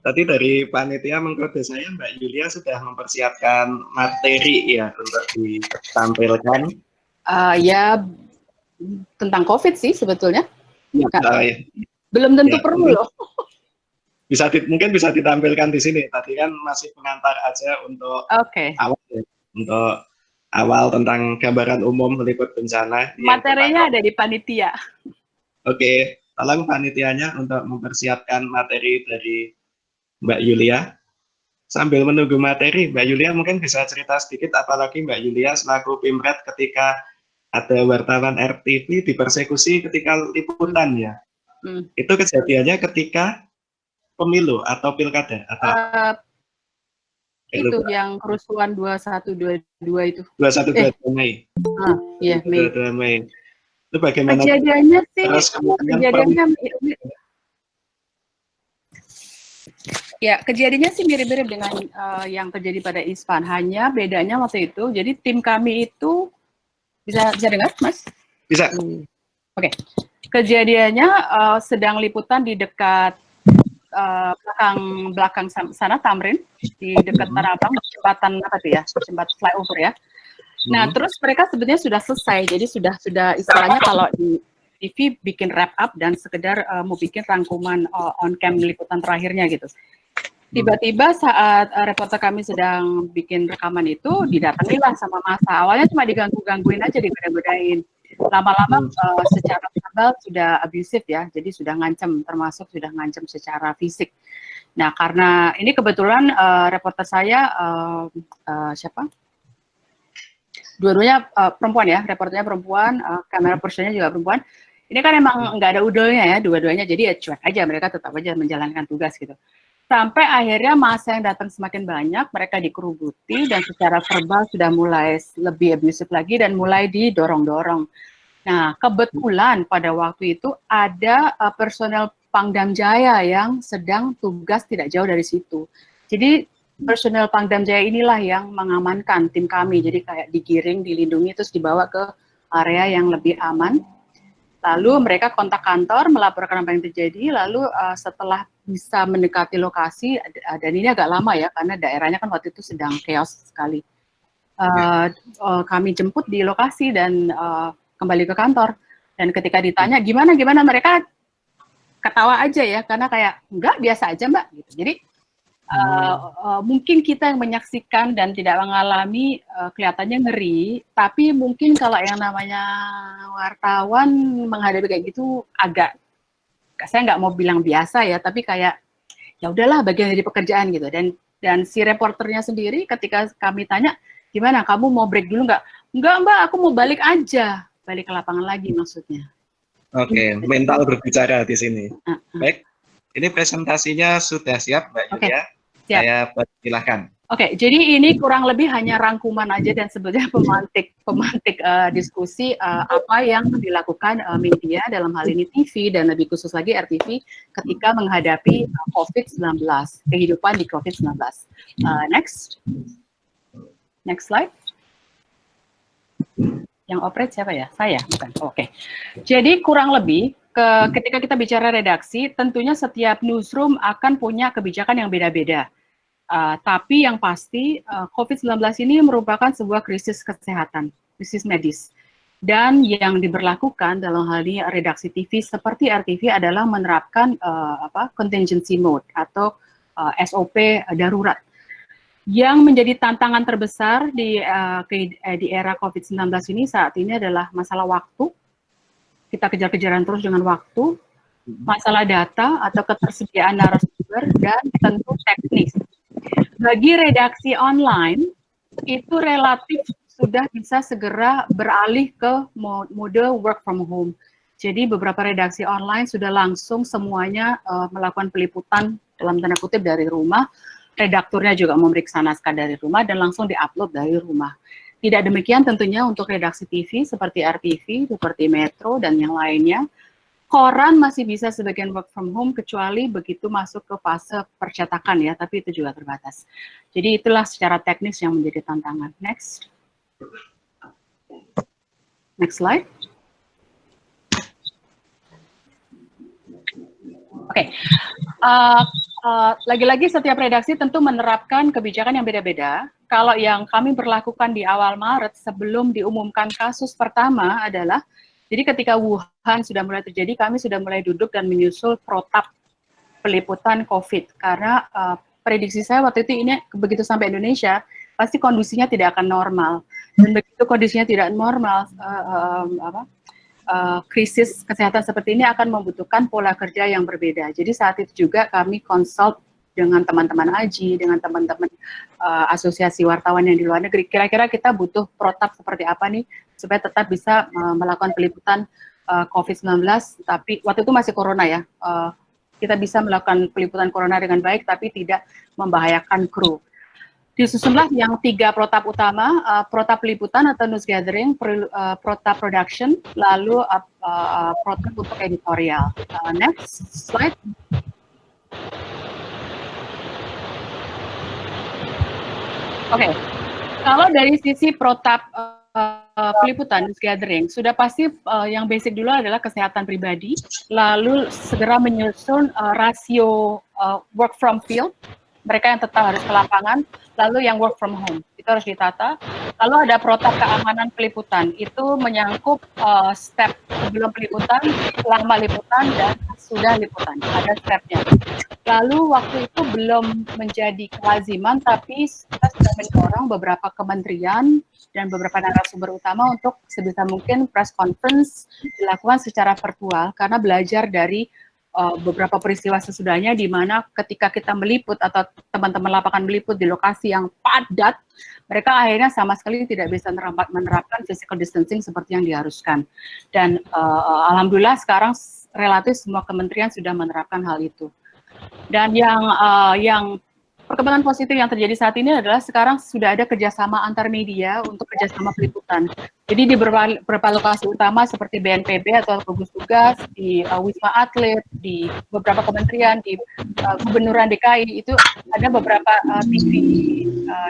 tadi dari panitia mengkode saya Mbak Yulia sudah mempersiapkan materi ya untuk ditampilkan. Ya, tentang COVID sih sebetulnya. Ya, belum tentu perlu loh. Mungkin bisa ditampilkan di sini. Tadi kan masih pengantar aja untuk awal, ya. Untuk awal tentang gambaran umum meliput bencana. Materinya ada di panitia. Oke, tolong panitianya untuk mempersiapkan materi dari Mbak Yulia. sambil menunggu materi, Mbak Yulia mungkin bisa cerita sedikit, apalagi Mbak Yulia selaku Pimret ketika ada wartawan RTV dipersekusi ketika liputan ya. Itu kejadiannya ketika pemilu atau pilkada atau apa? Itu yang kerusuhan 2122 itu. 21-22 Mei. Iya, Mei. 22 Mei. Itu bagaimana? Kejadiannya sih, kejadiannya sih mirip-mirip dengan yang terjadi pada Ispan. Hanya bedanya waktu itu, jadi tim kami itu bisa dengar, Mas? Bisa. Oke. Kejadiannya sedang liputan di dekat belakang sana Tamrin, di dekat Tanah Abang, jembatan apa tuh ya, jembatan flyover ya. Nah, terus mereka sebenarnya sudah selesai, jadi sudah istilahnya kalau di TV bikin wrap up dan sekedar mau bikin rangkuman on cam liputan terakhirnya gitu. Tiba-tiba saat reporter kami sedang bikin rekaman itu, didatangilah sama massa. Awalnya cuma digangguin aja, digoda-godain. Lama-lama secara verbal sudah abusive ya, jadi sudah ngancam, termasuk sudah ngancam secara fisik. Nah, karena ini kebetulan reporter saya siapa? Dua-duanya perempuan ya, reporternya perempuan, kamera personnya juga perempuan. Ini kan emang nggak ada udolnya ya, dua-duanya, jadi ya cuek aja, mereka tetap aja menjalankan tugas gitu. Sampai akhirnya masa yang datang semakin banyak, mereka dikerubuti dan secara verbal sudah mulai lebih abusive lagi dan mulai didorong-dorong. Nah, kebetulan pada waktu itu ada personel Pangdam Jaya yang sedang tugas tidak jauh dari situ. Jadi personel Pangdam Jaya inilah yang mengamankan tim kami. Jadi kayak digiring, dilindungi, terus dibawa ke area yang lebih aman. Lalu mereka kontak kantor, melaporkan apa yang terjadi, lalu setelah bisa mendekati lokasi, dan ini agak lama ya, karena daerahnya kan waktu itu sedang chaos sekali. Kami jemput di lokasi dan kembali ke kantor. Dan ketika ditanya, gimana, mereka ketawa aja ya, karena kayak, enggak, biasa aja Mbak. Gitu. Jadi, mungkin kita yang menyaksikan dan tidak mengalami kelihatannya ngeri, tapi mungkin kalau yang namanya wartawan menghadapi kayak gitu agak, saya nggak mau bilang biasa ya, tapi kayak ya udahlah bagian dari pekerjaan gitu. Dan si reporternya sendiri ketika kami tanya, gimana kamu mau break dulu nggak? Enggak Mbak, aku mau balik aja, balik ke lapangan lagi maksudnya. Oke, mental berbicara di sini. Baik, ini presentasinya sudah siap Mbak Yulia. Siap. Saya persilahkan. Oke, jadi ini kurang lebih hanya rangkuman aja dan sebetulnya pemantik diskusi apa yang dilakukan media dalam hal ini TV dan lebih khusus lagi RTV ketika menghadapi COVID-19, kehidupan di COVID-19. Next slide. Yang operate siapa ya? Saya, bukan. Oke. Jadi kurang lebih ketika kita bicara redaksi, tentunya setiap newsroom akan punya kebijakan yang beda-beda. Tapi yang pasti COVID-19 ini merupakan sebuah krisis kesehatan, krisis medis. Dan yang diberlakukan dalam hal ini redaksi TV seperti RTV adalah menerapkan contingency mode atau SOP darurat. Yang menjadi tantangan terbesar di era COVID-19 ini saat ini adalah masalah waktu. Kita kejar-kejaran terus dengan waktu, masalah data atau ketersediaan narasumber, dan tentu teknis. Bagi redaksi online, itu relatif sudah bisa segera beralih ke mode work from home. Jadi beberapa redaksi online sudah langsung semuanya melakukan peliputan dalam tanda kutip dari rumah, redakturnya juga memeriksa naskah dari rumah dan langsung diupload dari rumah. Tidak demikian tentunya untuk redaksi TV seperti RTV, seperti Metro, dan yang lainnya. Koran masih bisa sebagian work from home kecuali begitu masuk ke fase percetakan ya, tapi itu juga terbatas. Jadi itulah secara teknis yang menjadi tantangan. Next slide. Oke. Lagi-lagi setiap redaksi tentu menerapkan kebijakan yang beda-beda. Kalau yang kami berlakukan di awal Maret sebelum diumumkan kasus pertama adalah, jadi ketika Wuhan sudah mulai terjadi, kami sudah mulai duduk dan menyusul protap peliputan COVID. Karena prediksi saya waktu itu ini begitu sampai Indonesia, pasti kondisinya tidak akan normal. Dan begitu kondisinya tidak normal, krisis kesehatan seperti ini akan membutuhkan pola kerja yang berbeda. Jadi saat itu juga kami consult dengan teman-teman AJI, dengan teman-teman asosiasi wartawan yang di luar negeri. Kira-kira kita butuh protap seperti apa nih supaya tetap bisa melakukan peliputan COVID-19, tapi waktu itu masih corona ya. Kita bisa melakukan peliputan corona dengan baik, tapi tidak membahayakan kru. Disusunlah yang 3 protap utama, protap peliputan atau news gathering, protap production, lalu protap untuk editorial. Next slide. Oke, kalau dari sisi protap peliputan news gathering, sudah pasti yang basic dulu adalah kesehatan pribadi, lalu segera menyusun rasio work from field, mereka yang tetap harus ke lapangan, lalu yang work from home, itu harus ditata. Lalu ada protap keamanan peliputan, itu menyangkut step sebelum peliputan, selama liputan, dan sudah liputan, ada stepnya. Lalu waktu itu belum menjadi kelaziman, tapi kita sudah mendorong beberapa kementerian dan beberapa narasumber utama untuk sebisa mungkin press conference dilakukan secara virtual, karena belajar dari beberapa peristiwa sesudahnya di mana ketika kita meliput atau teman-teman lapangan meliput di lokasi yang padat, mereka akhirnya sama sekali tidak bisa menerapkan physical distancing seperti yang diharuskan. Dan alhamdulillah sekarang relatif semua kementerian sudah menerapkan hal itu. Dan yang perkembangan positif yang terjadi saat ini adalah sekarang sudah ada kerjasama antar media untuk kerjasama peliputan. Jadi di beberapa lokasi utama seperti BNPB atau gugus tugas, di Wisma Atlet, di beberapa kementerian, di Gubernuran DKI, itu ada beberapa TV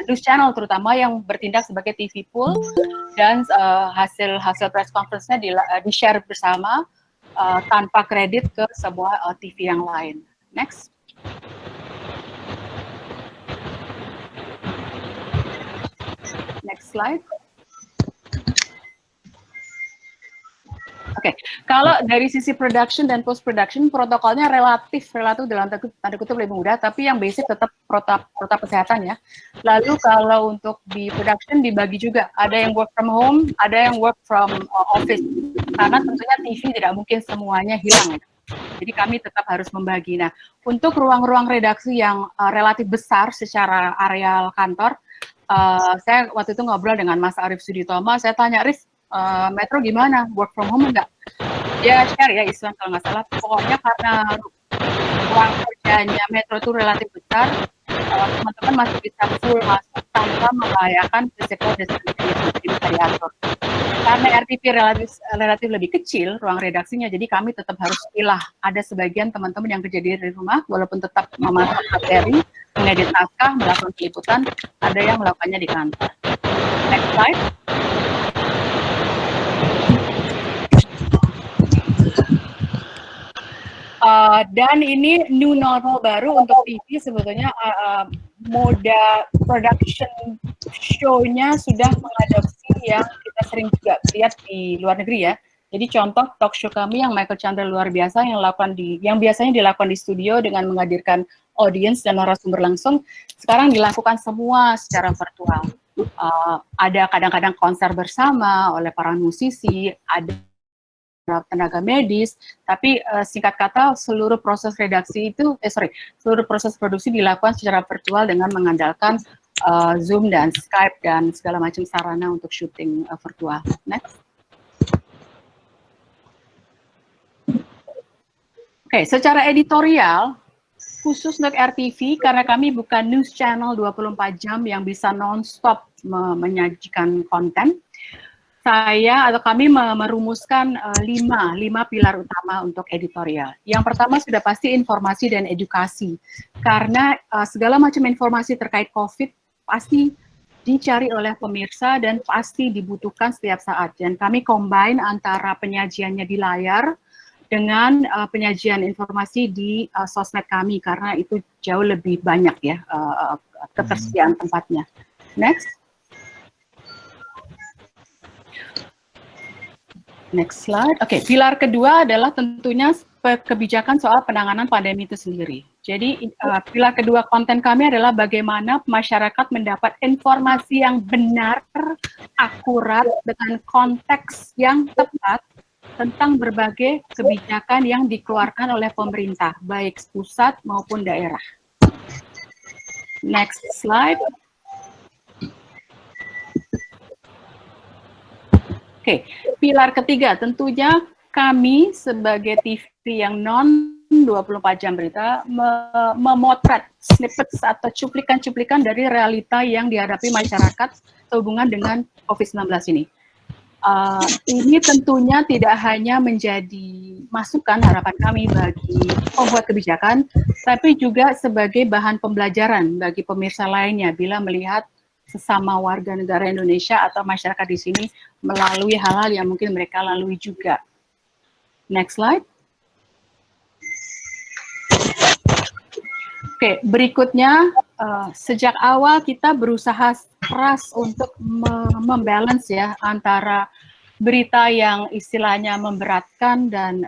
news channel terutama yang bertindak sebagai TV pool, dan hasil press conference-nya di-share bersama tanpa kredit ke semua TV yang lain. Next. Next slide. Oke, kalau dari sisi production dan post production, protokolnya relatif dalam tanda kutip lebih mudah, tapi yang basic tetap protap kesehatan ya. Lalu kalau untuk di production dibagi juga, ada yang work from home, ada yang work from office, karena tentunya TV tidak mungkin semuanya hilang. Jadi kami tetap harus membagi. Nah, untuk ruang-ruang redaksi yang relatif besar secara areal kantor, saya waktu itu ngobrol dengan Mas Arief Suditomo, saya tanya, Arif, Metro gimana? Work from home enggak? Dia share ya, Islam kalau nggak salah. Pokoknya karena ruang kerjanya Metro itu relatif besar, teman-teman masih bisa full masuk tanpa membahayakan physical distancing yang bisa diatur. Karena RTV relatif lebih kecil ruang redaksinya, jadi kami tetap harus pilah. Ada sebagian teman-teman yang kerja di rumah, walaupun tetap memasak materi, mengedit naskah, melakukan peliputan, ada yang melakukannya di kantor. Next slide. Dan ini new normal baru untuk TV sebetulnya, moda production show-nya sudah mengadopsi yang kita sering juga lihat di luar negeri ya. Jadi contoh talk show kami yang Michael Chandler luar biasa yang biasanya dilakukan di studio dengan menghadirkan audience dan narasumber langsung, sekarang dilakukan semua secara virtual. Ada kadang-kadang konser bersama oleh para musisi, ada tenaga medis, tapi singkat kata seluruh proses produksi dilakukan secara virtual dengan mengandalkan Zoom dan Skype dan segala macam sarana untuk syuting virtual. Next. Oke, secara editorial, khusus untuk RTV, karena kami bukan news channel 24 jam yang bisa non-stop menyajikan konten, kami merumuskan lima pilar utama untuk editorial. Yang pertama sudah pasti informasi dan edukasi, karena segala macam informasi terkait COVID pasti dicari oleh pemirsa dan pasti dibutuhkan setiap saat. Dan kami combine antara penyajiannya di layar dengan penyajian informasi di sosmed kami, karena itu jauh lebih banyak ya ketersediaan tempatnya. Next. Next slide. Oke, pilar kedua adalah tentunya kebijakan soal penanganan pandemi itu sendiri. Jadi pilar kedua konten kami adalah bagaimana masyarakat mendapat informasi yang benar, akurat, dengan konteks yang tepat tentang berbagai kebijakan yang dikeluarkan oleh pemerintah, baik pusat maupun daerah. Next slide. Oke, pilar ketiga tentunya kami sebagai TV yang non 24 jam berita memotret snippets atau cuplikan-cuplikan dari realita yang dihadapi masyarakat sehubungan dengan COVID-19 ini. Ini tentunya tidak hanya menjadi masukan harapan kami bagi pembuat kebijakan, tapi juga sebagai bahan pembelajaran bagi pemirsa lainnya bila melihat sesama warga negara Indonesia atau masyarakat di sini melalui hal-hal yang mungkin mereka lalui juga. Next slide. Oke, berikutnya sejak awal kita berusaha keras untuk membalance ya antara berita yang istilahnya memberatkan dan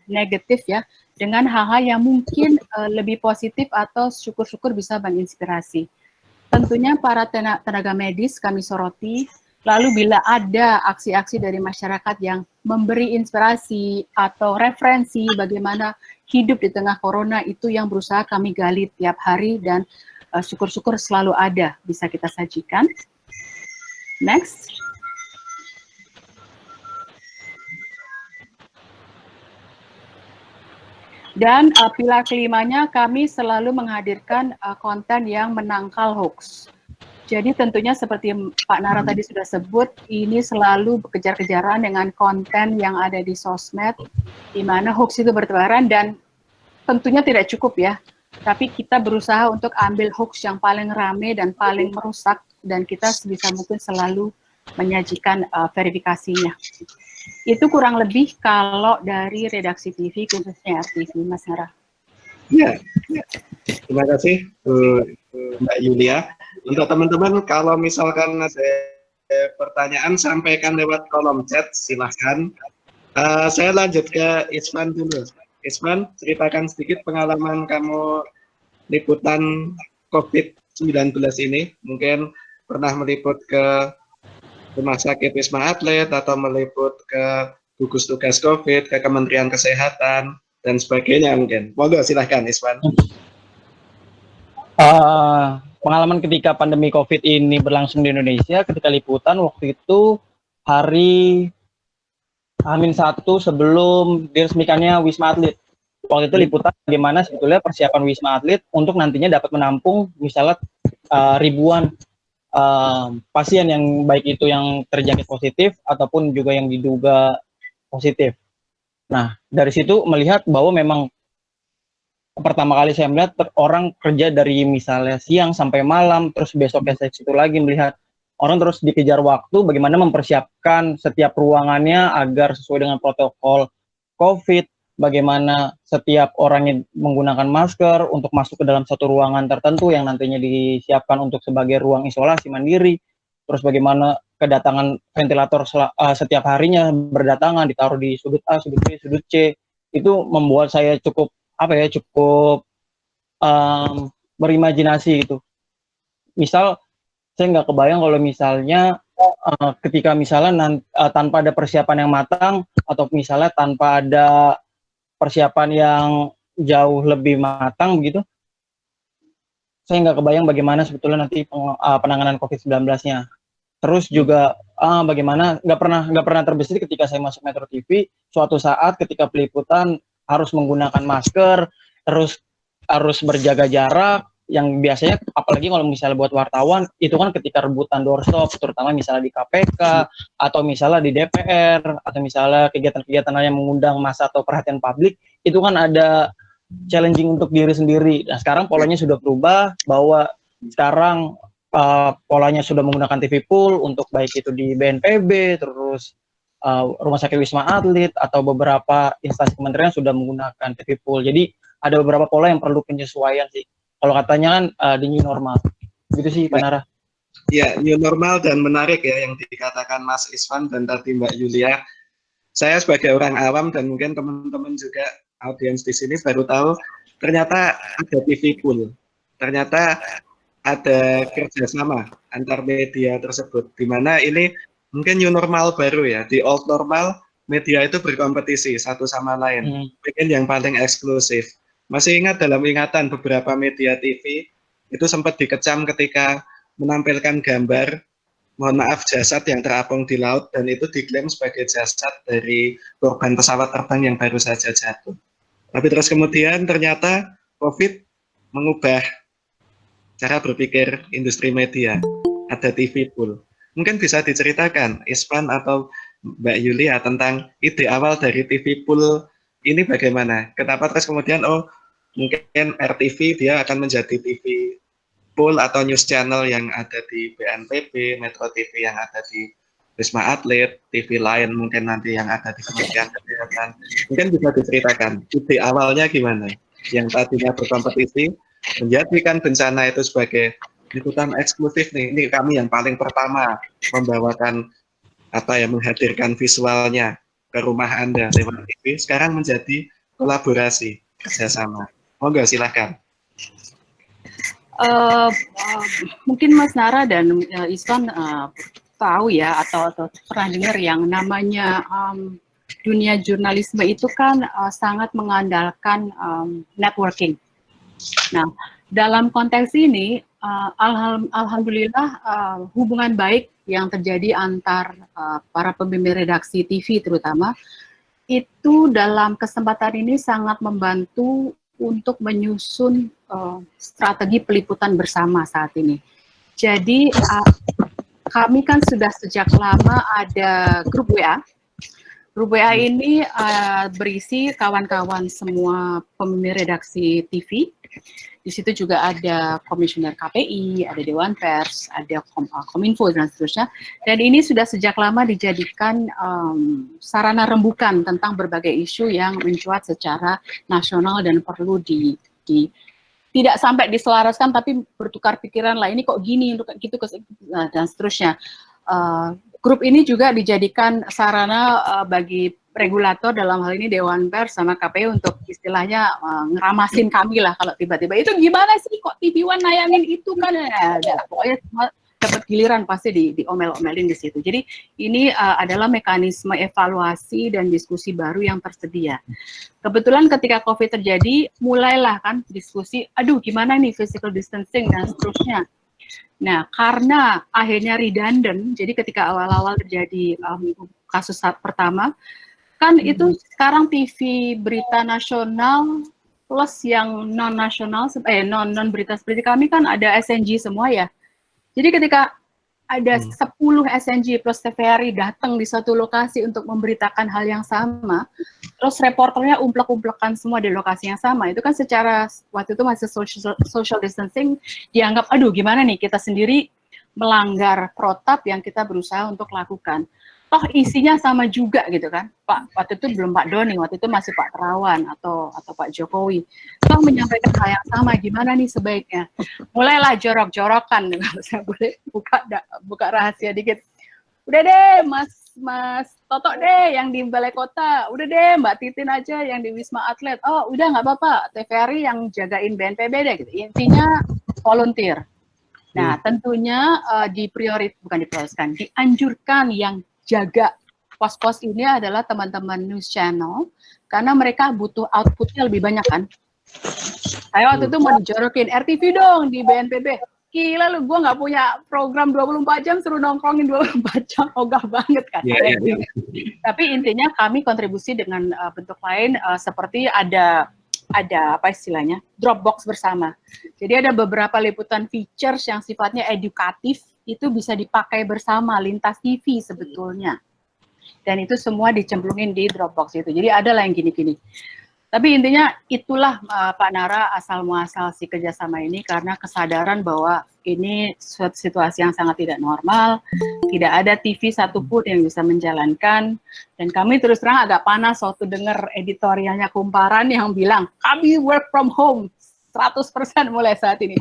negatif ya dengan hal-hal yang mungkin lebih positif atau syukur-syukur bisa menginspirasi. Tentunya para tenaga medis kami soroti, lalu bila ada aksi-aksi dari masyarakat yang memberi inspirasi atau referensi bagaimana hidup di tengah corona itu yang berusaha kami gali tiap hari dan syukur-syukur selalu ada bisa kita sajikan. Next. Dan pilar kelimanya kami selalu menghadirkan konten yang menangkal hoax. Jadi tentunya seperti Pak Nara tadi sudah sebut, ini selalu kejar-kejaran dengan konten yang ada di sosmed, di mana hoax itu bertebaran dan tentunya tidak cukup ya. Tapi kita berusaha untuk ambil hoax yang paling rame dan paling merusak dan kita sebisa mungkin selalu menyajikan verifikasinya. Itu kurang lebih kalau dari redaksi TV khususnya RTV, Mas Nara. Ya, terima kasih Mbak Yulia. Untuk teman-teman kalau misalkan ada pertanyaan sampaikan lewat kolom chat, silahkan. Saya lanjut ke Isman dulu. Isman, ceritakan sedikit pengalaman kamu liputan COVID-19 ini. Mungkin pernah meliput ke Rumah Sakit Wisma Atlet atau meliput ke gugus tugas COVID, ke Kementerian Kesehatan, dan sebagainya mungkin. Monggo silahkan Isman. Pengalaman ketika pandemi COVID ini berlangsung di Indonesia, ketika liputan waktu itu hari H-1 sebelum diresmikannya Wisma Atlet. Waktu itu liputan bagaimana sebetulnya persiapan Wisma Atlet untuk nantinya dapat menampung misalnya ribuan pasien yang baik itu yang terjangkit positif ataupun juga yang diduga positif. Nah, dari situ melihat bahwa memang pertama kali saya melihat orang kerja dari misalnya siang sampai malam, terus besoknya saya situ lagi melihat orang terus dikejar waktu bagaimana mempersiapkan setiap ruangannya agar sesuai dengan protokol COVID, bagaimana setiap orangnya menggunakan masker untuk masuk ke dalam satu ruangan tertentu yang nantinya disiapkan untuk sebagai ruang isolasi mandiri, terus bagaimana kedatangan ventilator setiap harinya berdatangan ditaruh di sudut A, sudut B, sudut C, itu membuat saya cukup berimajinasi gitu. Misal saya nggak kebayang kalau misalnya ketika misalnya tanpa ada persiapan yang matang atau misalnya tanpa ada persiapan yang jauh lebih matang begitu, saya nggak kebayang bagaimana sebetulnya nanti penanganan COVID-19-nya. Terus juga bagaimana nggak pernah terbesit ketika saya masuk Metro TV, suatu saat ketika peliputan harus menggunakan masker, terus harus berjaga jarak, yang biasanya apalagi kalau misalnya buat wartawan itu kan ketika rebutan doorstop, terutama misalnya di KPK atau misalnya di DPR atau misalnya kegiatan-kegiatan yang mengundang massa atau perhatian publik, itu kan ada challenging untuk diri sendiri. Nah sekarang polanya sudah berubah bahwa sekarang polanya sudah menggunakan TV pool untuk baik itu di BNPB, terus Rumah Sakit Wisma Atlet atau beberapa instansi kementerian sudah menggunakan TV pool. Jadi ada beberapa pola yang perlu penyesuaian sih. Kalau katanya kan di new normal. Gitu sih Pak Nara. Ya, new normal dan menarik ya yang dikatakan Mas Isvan dan tadi Mbak Yulia. Saya sebagai orang awam dan mungkin teman-teman juga audiens di sini baru tahu ternyata ada TV pool. Ternyata ada kerjasama antar media tersebut. Di mana ini mungkin new normal baru ya. Di old normal media itu berkompetisi satu sama lain. Mungkin yang paling eksklusif. Masih ingat dalam ingatan beberapa media TV itu sempat dikecam ketika menampilkan gambar, mohon maaf, jasad yang terapung di laut, dan itu diklaim sebagai jasad dari korban pesawat terbang yang baru saja jatuh. Tapi terus kemudian ternyata COVID mengubah cara berpikir industri media. Ada TV pool. Mungkin bisa diceritakan, Ispan atau Mbak Yulia, tentang ide awal dari TV pool ini bagaimana? Kenapa terus kemudian, oh mungkin RTV dia akan menjadi TV pool atau news channel yang ada di BNPB, Metro TV yang ada di Wisma Atlet, TV lain mungkin nanti yang ada di Kementerian Kesehatan. Mungkin bisa diceritakan ide awalnya gimana? Yang tadinya berkompetisi, menjadikan bencana itu sebagai liputan eksklusif nih. Ini kami yang paling pertama membawakan menghadirkan visualnya ke rumah Anda lewat TV. Sekarang menjadi kolaborasi kerjasama. Monggo silahkan. Mungkin Mas Nara dan Iswan tahu ya atau pernah dengar yang namanya dunia jurnalisme itu kan sangat mengandalkan networking. Nah, dalam konteks ini alhamdulillah hubungan baik yang terjadi antar para pemimpin redaksi TV terutama itu dalam kesempatan ini sangat membantu untuk menyusun strategi peliputan bersama saat ini. Jadi kami kan sudah sejak lama ada grup WA. Grup WA ini berisi kawan-kawan semua pemimpin redaksi TV. Di situ juga ada komisioner KPI, ada Dewan Pers, ada Kominfo dan seterusnya. Dan ini sudah sejak lama dijadikan sarana rembukan tentang berbagai isu yang mencuat secara nasional dan perlu tidak sampai diselaraskan tapi bertukar pikiran lah, ini kok gini untuk gitu dan seterusnya. Grup ini juga dijadikan sarana bagi regulator, dalam hal ini Dewan Pers sama KPU, untuk istilahnya ngeramasin kami lah kalau tiba-tiba itu gimana sih kok TV One nayangin itu kan, pokoknya semua dapat giliran pasti diomel-omelin di situ. Jadi ini adalah mekanisme evaluasi dan diskusi baru yang tersedia. Kebetulan ketika COVID terjadi, mulailah kan diskusi, aduh gimana nih physical distancing dan seterusnya. Nah, karena akhirnya redundant, jadi ketika awal-awal terjadi kasus pertama, kan itu sekarang TV berita nasional plus yang non-nasional, non-berita seperti kami kan ada SNG semua ya. Jadi ketika ada 10 SNG plus TVRI datang di suatu lokasi untuk memberitakan hal yang sama, terus reporternya umplek-umplekan semua di lokasi yang sama, itu kan secara waktu itu masih social distancing, dianggap aduh gimana nih kita sendiri melanggar protap yang kita berusaha untuk lakukan. Toh isinya sama juga gitu kan, Pak, waktu itu belum Pak Doni, waktu itu masih Pak Terawan atau Pak Jokowi, toh menyampaikan hal yang sama, gimana nih sebaiknya. Mulailah jorok-jorokan, kalau saya boleh buka rahasia dikit. Udah deh Mas Toto deh yang di Balai Kota, udah deh Mbak Titin aja yang di Wisma Atlet, oh udah nggak apa-apa, TVRI yang jagain BNPB deh gitu. Intinya volunteer. Nah tentunya diprioritaskan, dianjurkan yang jaga pos-pos ini adalah teman-teman news channel, karena mereka butuh outputnya lebih banyak kan. Saya waktu itu mau dijorokin, RTV dong di BNPB. Gila lu, gue nggak punya program 24 jam, suruh nongkrongin 24 jam, ogah banget kan. Tapi intinya kami kontribusi dengan bentuk lain, seperti ada apa istilahnya, Dropbox bersama. Jadi ada beberapa liputan features yang sifatnya edukatif, itu bisa dipakai bersama lintas TV sebetulnya. Dan itu semua dicemplungin di Dropbox itu. Jadi ada lah yang gini-gini. Tapi intinya itulah Pak Nara asal muasal si kerjasama ini, karena kesadaran bahwa ini suatu situasi yang sangat tidak normal, tidak ada TV satupun yang bisa menjalankan, dan kami terus terang agak panas waktu dengar editorialnya Kumparan yang bilang, kami work from home 100% mulai saat ini.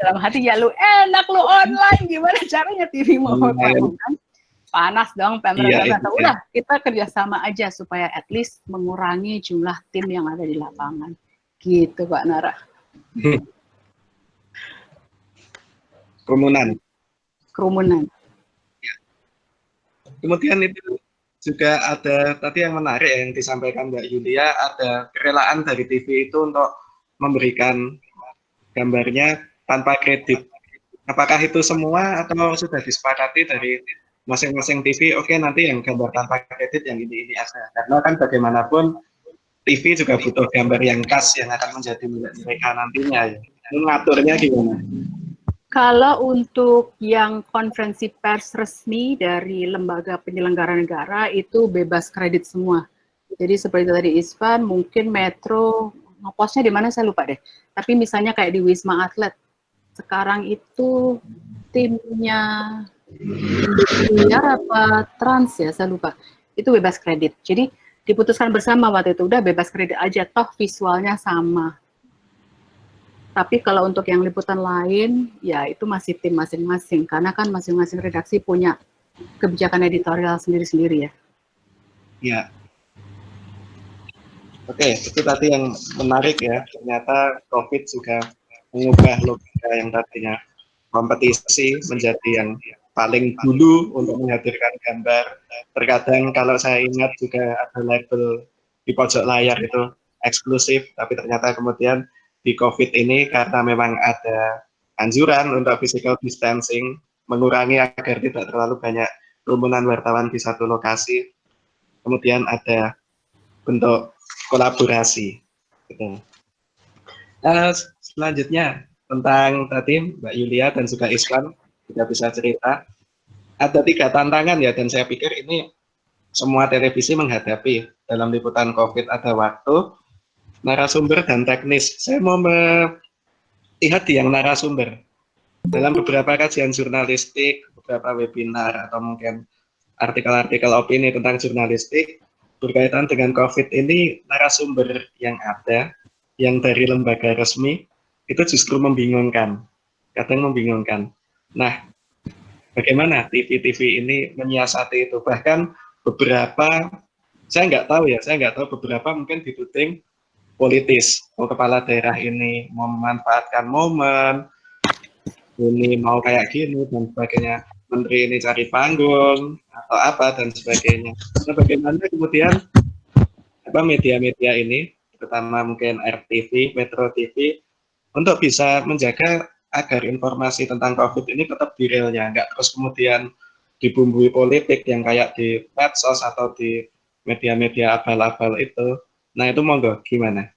Dalam hati ya lu enak lu online, gimana caranya TV mau work from home kan? Panas dong pemerintah. Udah kita kerjasama aja supaya at least mengurangi jumlah tim yang ada di lapangan. Gitu Pak Nara. Kerumunan. Ya. Kemudian itu juga ada tadi yang menarik yang disampaikan Mbak Yulia, ada kerelaan dari TV itu untuk memberikan gambarnya tanpa kredit. Apakah itu semua atau sudah disepakati dari masing-masing TV? Oke, nanti yang gambar tanpa kredit yang ini aja. Karena kan bagaimanapun TV juga butuh gambar yang khas yang akan menjadi milik mereka nantinya. Ya. Itu ngaturnya gimana? Kalau untuk yang konferensi pers resmi dari lembaga penyelenggara negara itu bebas kredit semua. Jadi seperti tadi Isvan, mungkin Metro ngepostnya di mana saya lupa deh. Tapi misalnya kayak di Wisma Atlet, sekarang itu timnya Indosiar apa Trans ya, saya lupa. Itu bebas kredit. Jadi diputuskan bersama waktu itu, udah bebas kredit aja, toh visualnya sama. Tapi kalau untuk yang liputan lain, ya itu masih tim masing-masing. Karena kan masing-masing redaksi punya kebijakan editorial sendiri-sendiri ya. Ya. Oke, itu tadi yang menarik ya. Ternyata COVID juga mengubah logika yang tadinya kompetisi menjadi yang paling dulu untuk menghadirkan gambar. Terkadang kalau saya ingat juga ada label di pojok layar itu eksklusif, tapi ternyata kemudian di COVID ini karena memang ada anjuran untuk physical distancing, mengurangi agar tidak terlalu banyak kerumunan wartawan di satu lokasi, kemudian ada bentuk kolaborasi. Gitu. Selanjutnya tentang tadi Mbak Yulia dan juga Isvan tidak bisa cerita. Ada 3 tantangan ya, dan saya pikir ini semua televisi menghadapi dalam liputan COVID. Ada waktu, narasumber, dan teknis. Saya mau melihat di yang narasumber. Dalam beberapa kajian jurnalistik, beberapa webinar, atau mungkin artikel-artikel opini tentang jurnalistik, berkaitan dengan COVID ini, narasumber yang ada, yang dari lembaga resmi, itu justru membingungkan. Kadang membingungkan. Nah, bagaimana TV-TV ini menyiasati itu? Bahkan beberapa, saya nggak tahu beberapa mungkin dituding politis. Oh, kepala daerah ini mau memanfaatkan momen, ini mau kayak gini dan sebagainya. Menteri ini cari panggung atau apa dan sebagainya. Nah, bagaimana kemudian media-media ini, terutama mungkin RTV, Metro TV, untuk bisa menjaga agar informasi tentang COVID ini tetap di realnya, nggak terus kemudian dibumbui politik yang kayak di medsos atau di media-media abal-abal itu. Nah, itu monggo gimana?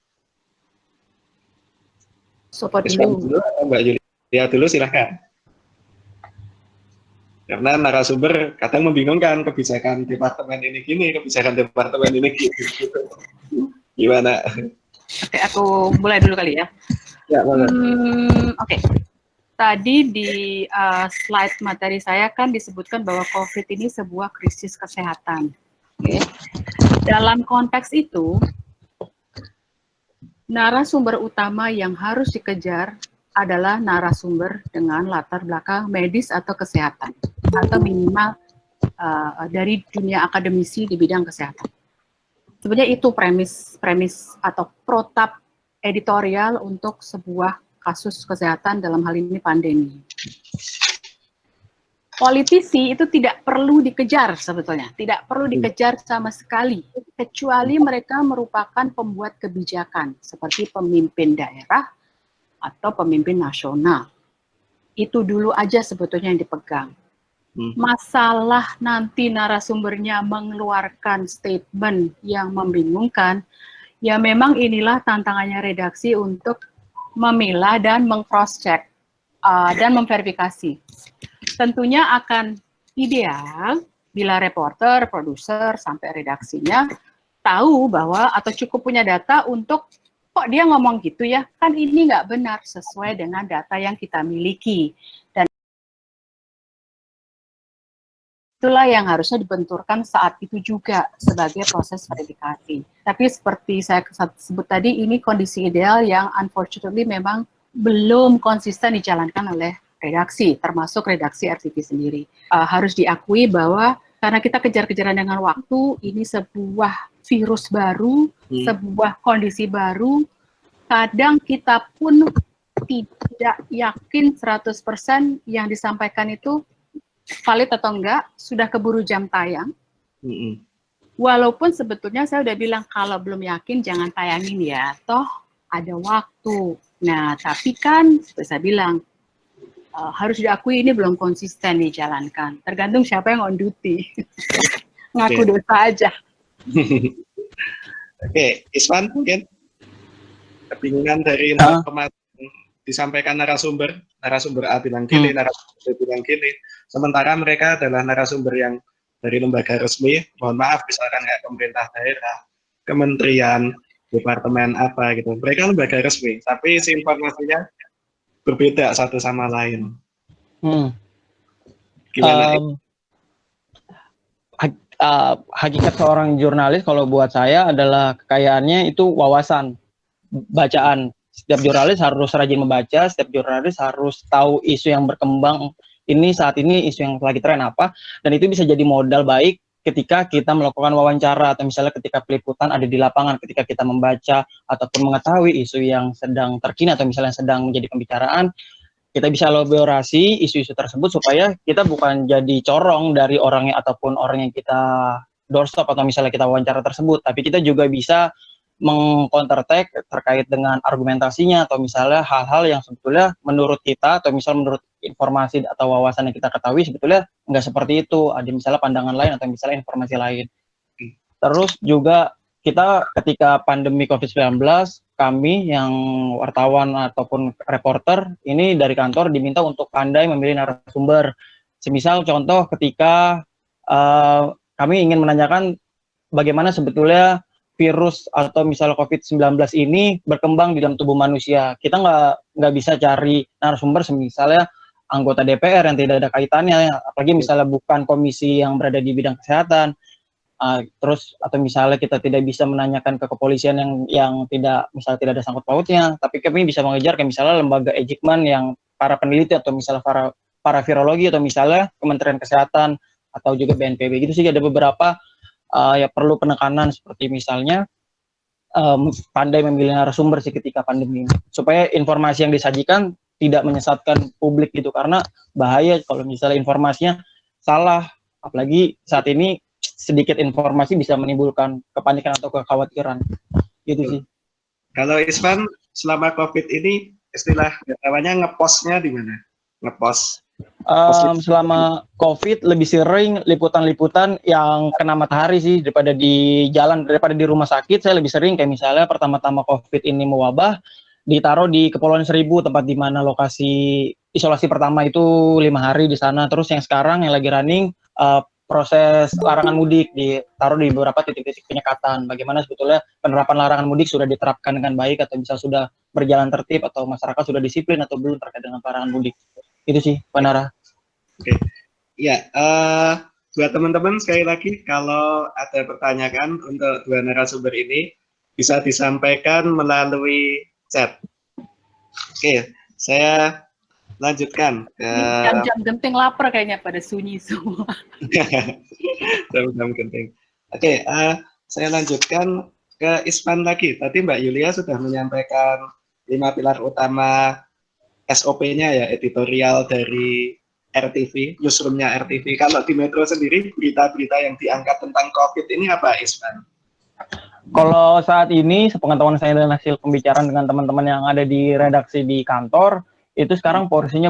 Sopo dulu. Atau Mbak Yulia dulu, silahkan. Karena narasumber kadang membingungkan, kebijakan departemen ini gini, kebijakan departemen ini gitu. Gimana? Oke, aku mulai dulu kali ya. Ya, Oke. Tadi di slide materi saya kan disebutkan bahwa COVID ini sebuah krisis kesehatan. Oke. Dalam konteks itu, narasumber utama yang harus dikejar adalah narasumber dengan latar belakang medis atau kesehatan, atau minimal dari dunia akademisi di bidang kesehatan. Sebenarnya itu premis atau protap editorial untuk sebuah kasus kesehatan, dalam hal ini pandemi. Politisi itu tidak perlu dikejar sebetulnya, tidak perlu dikejar sama sekali, kecuali mereka merupakan pembuat kebijakan, seperti pemimpin daerah atau pemimpin nasional. Itu dulu aja sebetulnya yang dipegang. Masalah nanti narasumbernya mengeluarkan statement yang membingungkan, ya memang inilah tantangannya redaksi untuk memilah dan meng-cross-check dan memverifikasi. Tentunya akan ideal bila reporter, produser, sampai redaksinya tahu bahwa atau cukup punya data untuk kok dia ngomong gitu ya, kan ini nggak benar sesuai dengan data yang kita miliki. Dan itulah yang harusnya dibenturkan saat itu juga sebagai proses verifikasi. Tapi seperti saya sebut tadi, ini kondisi ideal yang unfortunately memang belum konsisten dijalankan oleh redaksi, termasuk redaksi RTV sendiri. Harus diakui bahwa karena kita kejar-kejaran dengan waktu, ini sebuah virus baru, sebuah kondisi baru, kadang kita pun tidak yakin 100% yang disampaikan itu valid atau enggak, sudah keburu jam tayang. Walaupun sebetulnya saya udah bilang kalau belum yakin jangan tayangin ya, toh ada waktu. Nah, tapi kan seperti saya bilang, harus diakui ini belum konsisten dijalankan. Tergantung siapa yang on duty. Ngaku Oke. dosa aja. Oke, Iswan mungkin kebingungan dari kemarin disampaikan narasumber A bilang gini, narasumber B bilang gini, sementara mereka adalah narasumber yang dari lembaga resmi, mohon maaf misalkan kayak pemerintah daerah, kementerian, departemen apa gitu, mereka lembaga resmi, tapi isi informasinya berbeda satu sama lain. Gimana? Hakikat seorang jurnalis kalau buat saya adalah kekayaannya itu wawasan, bacaan. Setiap jurnalis harus rajin membaca, setiap jurnalis harus tahu isu yang berkembang ini saat ini, isu yang lagi tren apa, dan itu bisa jadi modal baik ketika kita melakukan wawancara atau misalnya ketika peliputan ada di lapangan, ketika kita membaca ataupun mengetahui isu yang sedang terkini atau misalnya sedang menjadi pembicaraan, kita bisa elaborasi isu-isu tersebut supaya kita bukan jadi corong dari orangnya ataupun orang yang kita doorstop atau misalnya kita wawancara tersebut, tapi kita juga bisa meng-counter-attack terkait dengan argumentasinya atau misalnya hal-hal yang sebetulnya menurut kita atau misalnya menurut informasi atau wawasan yang kita ketahui sebetulnya nggak seperti itu, ada misalnya pandangan lain atau misalnya informasi lain. Terus juga kita ketika pandemi COVID-19, kami yang wartawan ataupun reporter ini dari kantor diminta untuk pandai memilih narasumber. Semisal contoh ketika kami ingin menanyakan bagaimana sebetulnya virus atau misalnya COVID-19 ini berkembang di dalam tubuh manusia. Kita nggak bisa cari narasumber misalnya anggota DPR yang tidak ada kaitannya, apalagi misalnya bukan komisi yang berada di bidang kesehatan. Terus atau misalnya kita tidak bisa menanyakan ke kepolisian yang tidak misalnya tidak ada sangkut pautnya, tapi kami bisa mengejar ke misalnya lembaga Ejikman yang para peneliti atau misalnya para virologi atau misalnya Kementerian Kesehatan atau juga BNPB gitu sih. Ada beberapa ya perlu penekanan seperti misalnya pandai memilih narasumber sih ketika pandemi ini, supaya informasi yang disajikan tidak menyesatkan publik gitu, karena bahaya kalau misalnya informasinya salah, apalagi saat ini sedikit informasi bisa menimbulkan kepanikan atau kekhawatiran gitu sih. Kalau Iswan selama COVID ini istilah namanya ngepostnya di mana? Ngepost. Selama COVID lebih sering liputan-liputan yang kena matahari sih daripada di jalan, daripada di rumah sakit. Saya lebih sering kayak misalnya pertama-tama COVID ini mewabah ditaruh di Kepulauan Seribu, tempat di mana lokasi isolasi pertama itu 5 hari di sana. Terus yang sekarang yang lagi running proses larangan mudik ditaruh di beberapa titik-titik penyekatan. Bagaimana sebetulnya penerapan larangan mudik sudah diterapkan dengan baik atau bisa sudah berjalan tertib atau masyarakat sudah disiplin atau belum terkait dengan larangan mudik. Itu sih, Pak Nara. Oke. Ya, buat teman-teman sekali lagi kalau ada pertanyaan untuk dua narasumber ini bisa disampaikan melalui chat. Oke, saya lanjutkan. Jam-jam genting lapar kayaknya pada sunyi semua. Jam-jam genting. Oke, saya lanjutkan ke Iswan lagi. Tadi Mbak Yulia sudah menyampaikan 5 pilar utama SOP-nya ya, editorial dari RTV, newsroom-nya RTV. Kalau di Metro sendiri, berita-berita yang diangkat tentang COVID ini apa, Iswan? Kalau saat ini, sepengetahuan saya dan hasil pembicaraan dengan teman-teman yang ada di redaksi di kantor, itu sekarang porsinya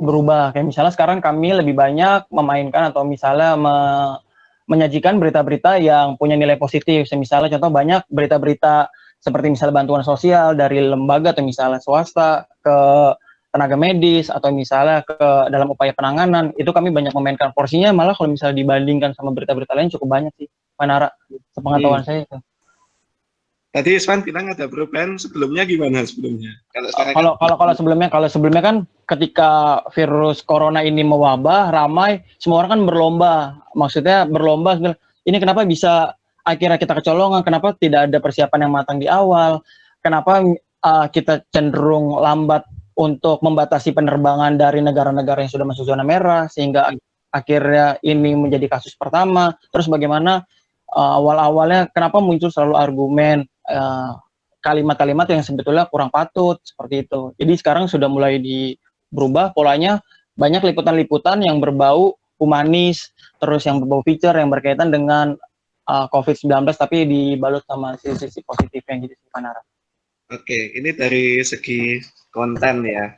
berubah. Kayak misalnya sekarang kami lebih banyak memainkan atau misalnya menyajikan berita-berita yang punya nilai positif. Misalnya contoh banyak berita-berita seperti misalnya bantuan sosial dari lembaga atau misalnya swasta ke tenaga medis atau misalnya ke dalam upaya penanganan, itu kami banyak memainkan porsinya, malah kalau misalnya dibandingkan sama berita-berita lain cukup banyak sih, Pak Nara, sepengetahuan saya itu. Tadi Iswan bilang ada perubahan, sebelumnya gimana sebelumnya? Kalau sebelumnya kan ketika virus corona ini mewabah, ramai, semua orang kan berlomba. Maksudnya berlomba, ini kenapa bisa akhirnya kita kecolongan, kenapa tidak ada persiapan yang matang di awal, kenapa kita cenderung lambat untuk membatasi penerbangan dari negara-negara yang sudah masuk zona merah, sehingga akhirnya ini menjadi kasus pertama. Terus bagaimana awal-awalnya kenapa muncul selalu argumen kalimat-kalimat yang sebetulnya kurang patut, seperti itu. Jadi sekarang sudah mulai berubah polanya, banyak liputan-liputan yang berbau humanis, terus yang berbau feature yang berkaitan dengan COVID-19, tapi dibalut sama sisi-sisi positifnya gitu sih, Pak Nara. Oke, ini dari segi konten ya.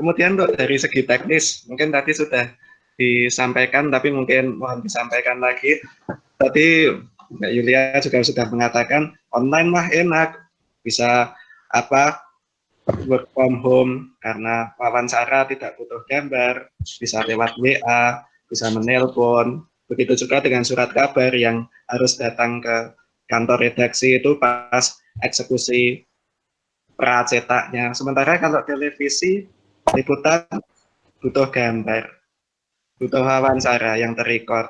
Kemudian untuk dari segi teknis, mungkin tadi sudah disampaikan, tapi mungkin mohon disampaikan lagi. Tadi Mbak Yulia juga sudah mengatakan online mah enak, bisa apa work from home karena wawancara tidak butuh gambar, bisa lewat WA, bisa menelpon. Begitu juga dengan surat kabar yang harus datang ke kantor redaksi itu pas eksekusi pracetaknya. Sementara kalau televisi, liputan butuh gambar, butuh wawancara yang terrecord,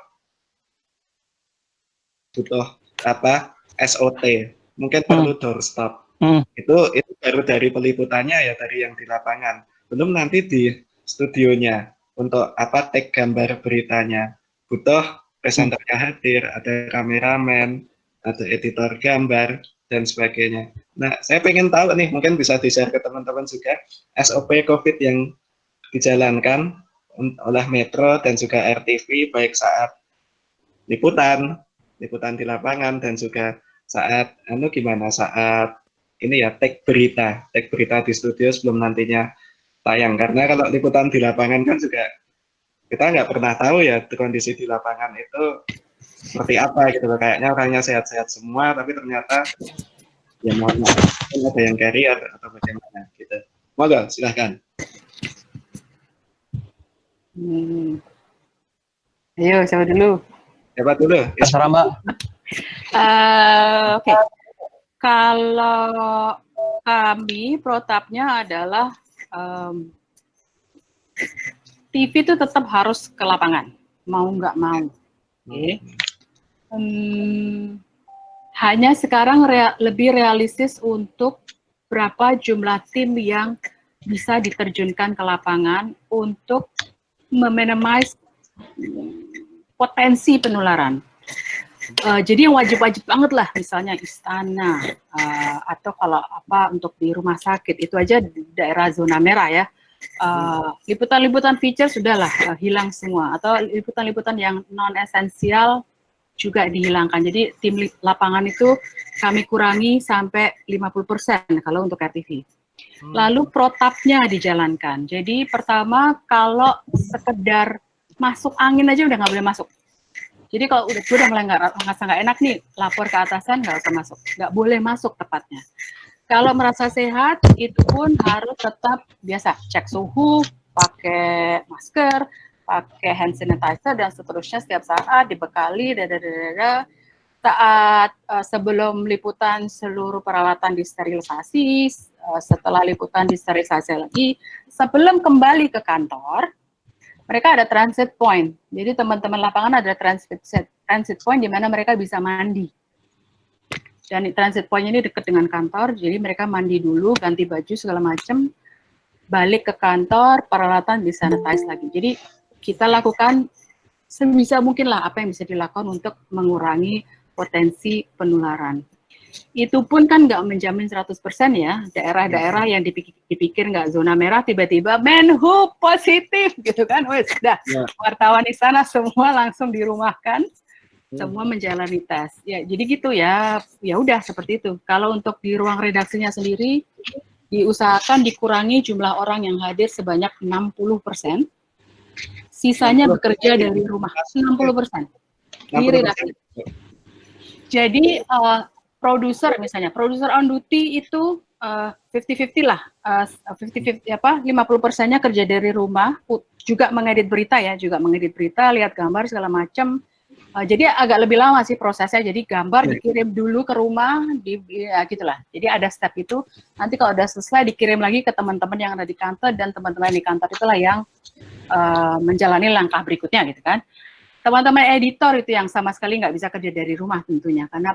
butuh apa SOT, mungkin perlu doorstop. Itu baru dari peliputannya ya, dari yang di lapangan. Belum nanti di studionya untuk apa take gambar beritanya. Butuh presenternya hadir, ada kameramen, ada editor gambar dan sebagainya. Nah, saya pengen tahu nih, mungkin bisa di-share ke teman-teman juga SOP COVID yang dijalankan oleh Metro dan juga RTV baik saat liputan di lapangan dan juga saat gimana saat ini ya take berita di studio sebelum nantinya tayang, karena kalau liputan di lapangan kan juga kita nggak pernah tahu ya kondisi di lapangan itu seperti apa gitu loh, kayaknya orangnya sehat-sehat semua tapi ternyata ya mohon maaf ada yang carrier atau bagaimana gitu. Moga silahkan. Ayo, siapa dulu? Siapa dulu? Terserah Mbak. Oke. Kalau kami protapnya adalah TV itu tetap harus ke lapangan, mau nggak mau. Okay. Hanya sekarang lebih realistis untuk berapa jumlah tim yang bisa diterjunkan ke lapangan untuk meminimize potensi penularan. Jadi yang wajib-wajib banget lah, misalnya istana atau kalau apa untuk di rumah sakit itu aja di daerah zona merah ya. Liputan-liputan feature sudahlah hilang semua, atau liputan-liputan yang non esensial juga dihilangkan. Jadi tim lapangan itu kami kurangi sampai 50% kalau untuk RTV. Lalu protapnya dijalankan. Jadi pertama kalau sekedar masuk angin aja udah nggak boleh masuk. Jadi kalau udah mulai ngerasa nggak enak nih, lapor ke atasan nggak usah masuk, nggak boleh masuk tepatnya. Kalau merasa sehat itu pun harus tetap biasa cek suhu, pakai masker, pakai hand sanitizer dan seterusnya setiap saat dibekali saat sebelum liputan seluruh peralatan disterilisasi, setelah liputan disterilisasi lagi, sebelum kembali ke kantor mereka ada transit point. Jadi teman-teman lapangan ada transit point di mana mereka bisa mandi. Dan transit point ini dekat dengan kantor, jadi mereka mandi dulu, ganti baju segala macam, balik ke kantor, peralatan disanitize lagi. Jadi kita lakukan sebisa mungkin lah apa yang bisa dilakukan untuk mengurangi potensi penularan. Itu pun kan nggak menjamin 100% ya, daerah-daerah yang dipikir nggak zona merah, tiba-tiba Menhub positif gitu kan, wes sudah wartawan di sana semua langsung dirumahkan, semua menjalani tes. Ya jadi gitu ya, ya udah seperti itu. Kalau untuk di ruang redaksinya sendiri, diusahakan dikurangi jumlah orang yang hadir sebanyak 60%, sisanya bekerja dari rumah, 60% di redaksi. Jadi produser misalnya, produser on duty itu 50-50 lah, 50-50 apa 50%-nya kerja dari rumah, juga mengedit berita ya, lihat gambar segala macam. Jadi agak lebih lama sih prosesnya. Jadi gambar dikirim dulu ke rumah, ya gitulah. Jadi ada step itu. Nanti kalau udah selesai dikirim lagi ke teman-teman yang ada di kantor, dan teman-teman di kantor itulah yang menjalani langkah berikutnya gitu kan. Teman-teman editor itu yang sama sekali nggak bisa kerja dari rumah tentunya karena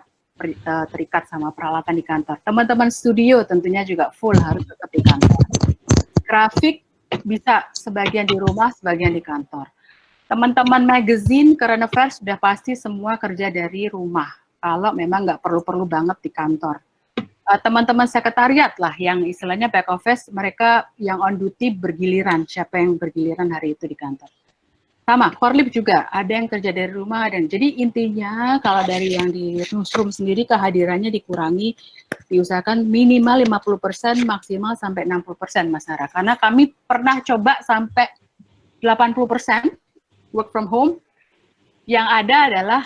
terikat sama peralatan di kantor. Teman-teman studio tentunya juga full harus tetap di kantor. Grafik bisa sebagian di rumah, sebagian di kantor. Teman-teman magazine, current affairs sudah pasti semua kerja dari rumah. Kalau memang nggak perlu-perlu banget di kantor. Teman-teman sekretariat lah yang istilahnya back office, mereka yang on duty bergiliran. Siapa yang bergiliran hari itu di kantor. Sama, Korlip juga ada yang kerja dari rumah, dan jadi intinya kalau dari yang di newsroom sendiri kehadirannya dikurangi diusahakan minimal 50%, maksimal sampai 60% Mas Hara. Karena kami pernah coba sampai 80% work from home, yang ada adalah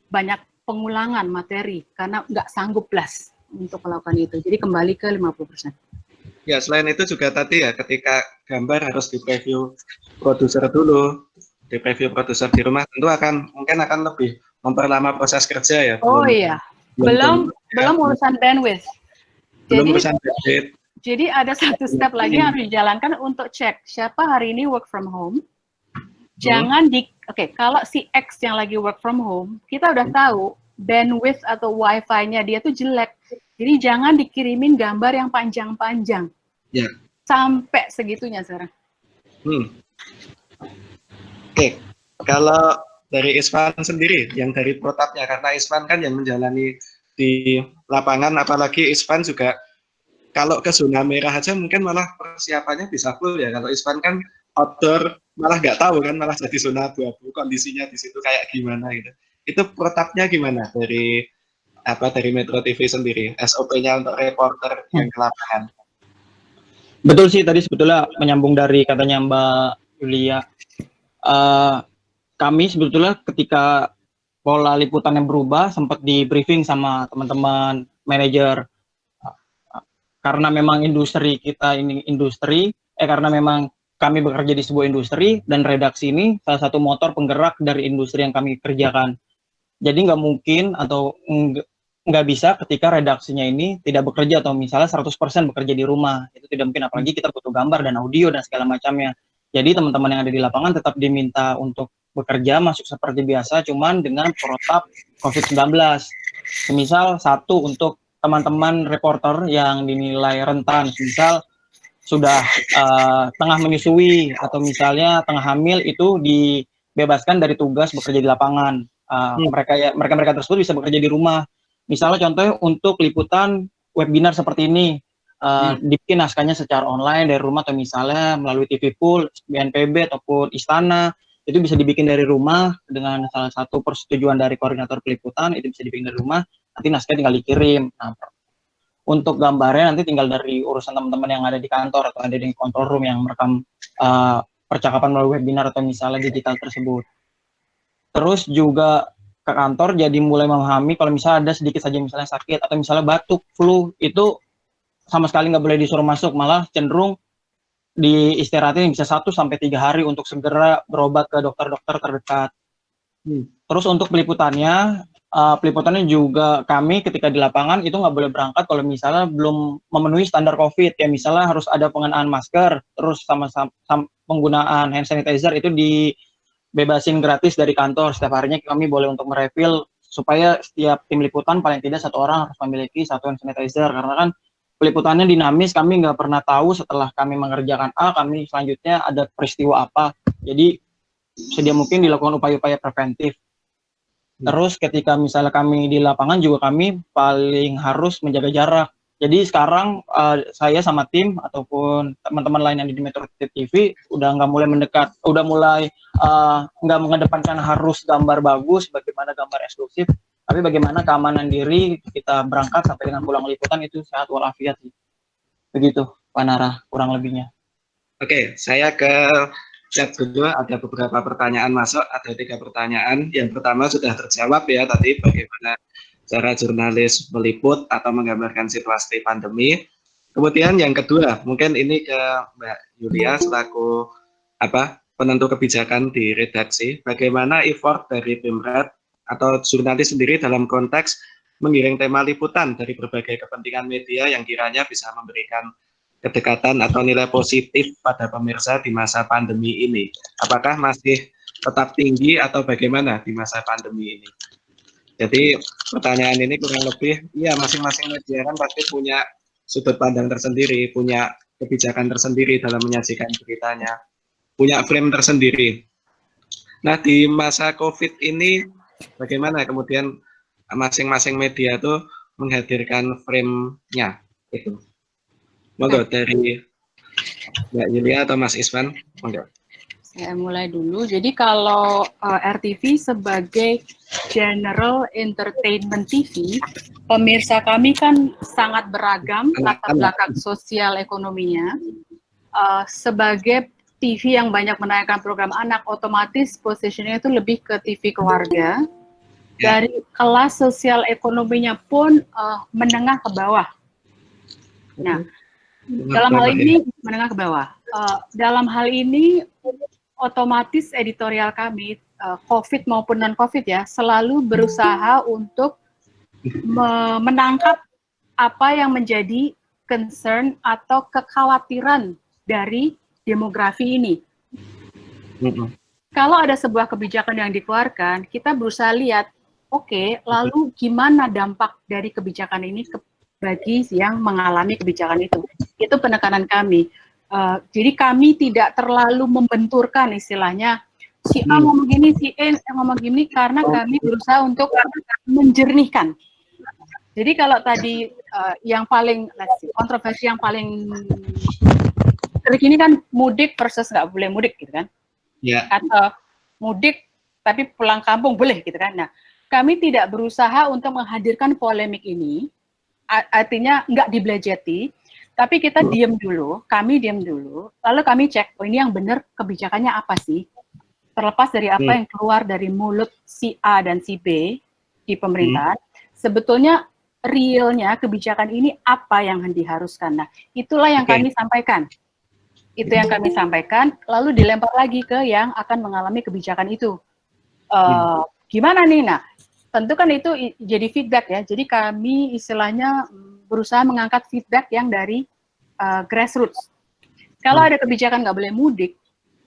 banyak pengulangan materi karena nggak sanggup blast untuk melakukan itu. Jadi kembali ke 50%. Ya, selain itu juga tadi ya, ketika gambar harus di-preview produser dulu, di-preview produser di rumah, tentu mungkin akan lebih memperlama proses kerja ya. Oh iya, belum urusan bandwidth. Belum urusan bandwidth. Jadi ada satu step lagi yang harus dijalankan untuk cek siapa hari ini work from home. Jangan kalau si X yang lagi work from home, kita udah tahu bandwidth atau wifi-nya dia tuh jelek. Jadi jangan dikirimin gambar yang panjang-panjang. Ya. Sampai segitunya sekarang. Oke. Kalau dari Isvan sendiri, yang dari protapnya, karena Isvan kan yang menjalani di lapangan, apalagi Isvan juga kalau ke zona merah aja mungkin malah persiapannya bisa full ya. Kalau Isvan kan outdoor malah nggak tahu kan, malah jadi zona abu-abu, kondisinya di situ kayak gimana gitu. Itu protapnya gimana dari Metro TV sendiri, SOP-nya untuk reporter yang ke lapangan? Betul sih, tadi sebetulnya menyambung dari katanya Mbak Yulia. Kami sebetulnya ketika pola liputannya berubah, sempat di briefing sama teman-teman manajer. Karena memang industri kita ini karena memang kami bekerja di sebuah industri, dan redaksi ini salah satu motor penggerak dari industri yang kami kerjakan. Jadi nggak mungkin atau nggak bisa ketika redaksinya ini tidak bekerja atau misalnya 100% bekerja di rumah. Itu tidak mungkin, apalagi kita butuh gambar dan audio dan segala macamnya. Jadi teman-teman yang ada di lapangan tetap diminta untuk bekerja, masuk seperti biasa, cuman dengan protap COVID-19. Misal satu, untuk teman-teman reporter yang dinilai rentan, misal sudah tengah menyusui atau misalnya tengah hamil, itu dibebaskan dari tugas bekerja di lapangan. Mereka tersebut bisa bekerja di rumah. Misalnya contohnya untuk liputan webinar seperti ini, dibikin naskahnya secara online dari rumah, atau misalnya melalui TV Pool, BNPB ataupun Istana, itu bisa dibikin dari rumah dengan salah satu persetujuan dari koordinator peliputan, itu bisa dibikin dari rumah, nanti naskah tinggal dikirim. Nah, untuk gambarnya nanti tinggal dari urusan teman-teman yang ada di kantor atau ada di control room yang merekam percakapan melalui webinar atau misalnya digital tersebut. Terus juga ke kantor jadi mulai memahami kalau misalnya ada sedikit saja misalnya sakit atau misalnya batuk, flu, itu sama sekali nggak boleh disuruh masuk, malah cenderung diistirahatin bisa 1-3 hari untuk segera berobat ke dokter-dokter terdekat. Terus untuk peliputannya juga kami ketika di lapangan itu nggak boleh berangkat kalau misalnya belum memenuhi standar COVID, ya misalnya harus ada pengenaan masker, terus sama penggunaan hand sanitizer itu dibebasin gratis dari kantor. Setiap harinya kami boleh untuk merefill, supaya setiap tim liputan paling tidak satu orang harus memiliki satu hand sanitizer, karena kan peliputannya dinamis, kami nggak pernah tahu setelah kami mengerjakan A, kami selanjutnya ada peristiwa apa. Jadi sedia mungkin dilakukan upaya-upaya preventif. Terus ketika misalnya kami di lapangan juga kami paling harus menjaga jarak. Jadi sekarang saya sama tim ataupun teman-teman lain yang di Metro TV udah mulai nggak mengedepankan harus gambar bagus, bagaimana gambar eksklusif, tapi bagaimana keamanan diri kita berangkat sampai dengan pulang liputan itu sehat walafiat sih. Begitu Pak Nara kurang lebihnya. Oke, saya ke chat dulu, ada beberapa pertanyaan masuk, ada 3 pertanyaan. Yang pertama sudah terjawab ya tadi, bagaimana cara jurnalis meliput atau menggambarkan situasi pandemi. Kemudian yang kedua, mungkin ini ke Mbak Yulia selaku penentu kebijakan di redaksi, bagaimana effort dari Pemret atau jurnalis sendiri dalam konteks mengiring tema liputan dari berbagai kepentingan media yang kiranya bisa memberikan kedekatan atau nilai positif pada pemirsa di masa pandemi ini. Apakah masih tetap tinggi atau bagaimana di masa pandemi ini? Jadi pertanyaan ini kurang lebih, ya masing-masing media kan pasti punya sudut pandang tersendiri, punya kebijakan tersendiri dalam menyajikan beritanya, punya frame tersendiri. Nah di masa COVID ini, bagaimana kemudian masing-masing media itu menghadirkan frame-nya itu? Monggo dari Mbak Yulia atau Mas Isvan, monggo. Saya mulai dulu. Jadi kalau RTV sebagai general entertainment TV, pemirsa kami kan sangat beragam latar belakang sosial ekonominya. Sebagai TV yang banyak menayangkan program anak, otomatis positionnya itu lebih ke TV keluarga. Dari kelas sosial ekonominya pun menengah ke bawah. Nah, dalam hal ini menengah ke bawah. Dalam hal ini otomatis editorial kami, COVID maupun non-COVID ya, selalu berusaha untuk menangkap apa yang menjadi concern atau kekhawatiran dari demografi ini. Kalau ada sebuah kebijakan yang dikeluarkan, kita berusaha lihat, oke, lalu gimana dampak dari kebijakan ini bagi yang mengalami kebijakan itu. Itu penekanan kami. Jadi kami tidak terlalu membenturkan istilahnya si A ngomong gini, si E ngomong gini, karena kami berusaha untuk menjernihkan. Jadi kalau tadi yang paling kontroversi yang paling terkini kan mudik versus nggak boleh mudik gitu kan? Atau mudik tapi pulang kampung boleh gitu kan? Nah, kami tidak berusaha untuk menghadirkan polemik ini, artinya nggak dibelajeti. Tapi kita diam dulu, kami diam dulu, lalu kami cek, oh ini yang benar kebijakannya apa sih? Terlepas dari apa yang keluar dari mulut si A dan si B di pemerintahan, sebetulnya realnya kebijakan ini apa yang diharuskan. Nah, itulah yang kami sampaikan. Itu yang kami sampaikan, lalu dilempar lagi ke yang akan mengalami kebijakan itu. Gimana nih? Nah, tentu kan itu jadi feedback ya, jadi kami istilahnya berusaha mengangkat feedback yang dari grassroots. Kalau ada kebijakan nggak boleh mudik,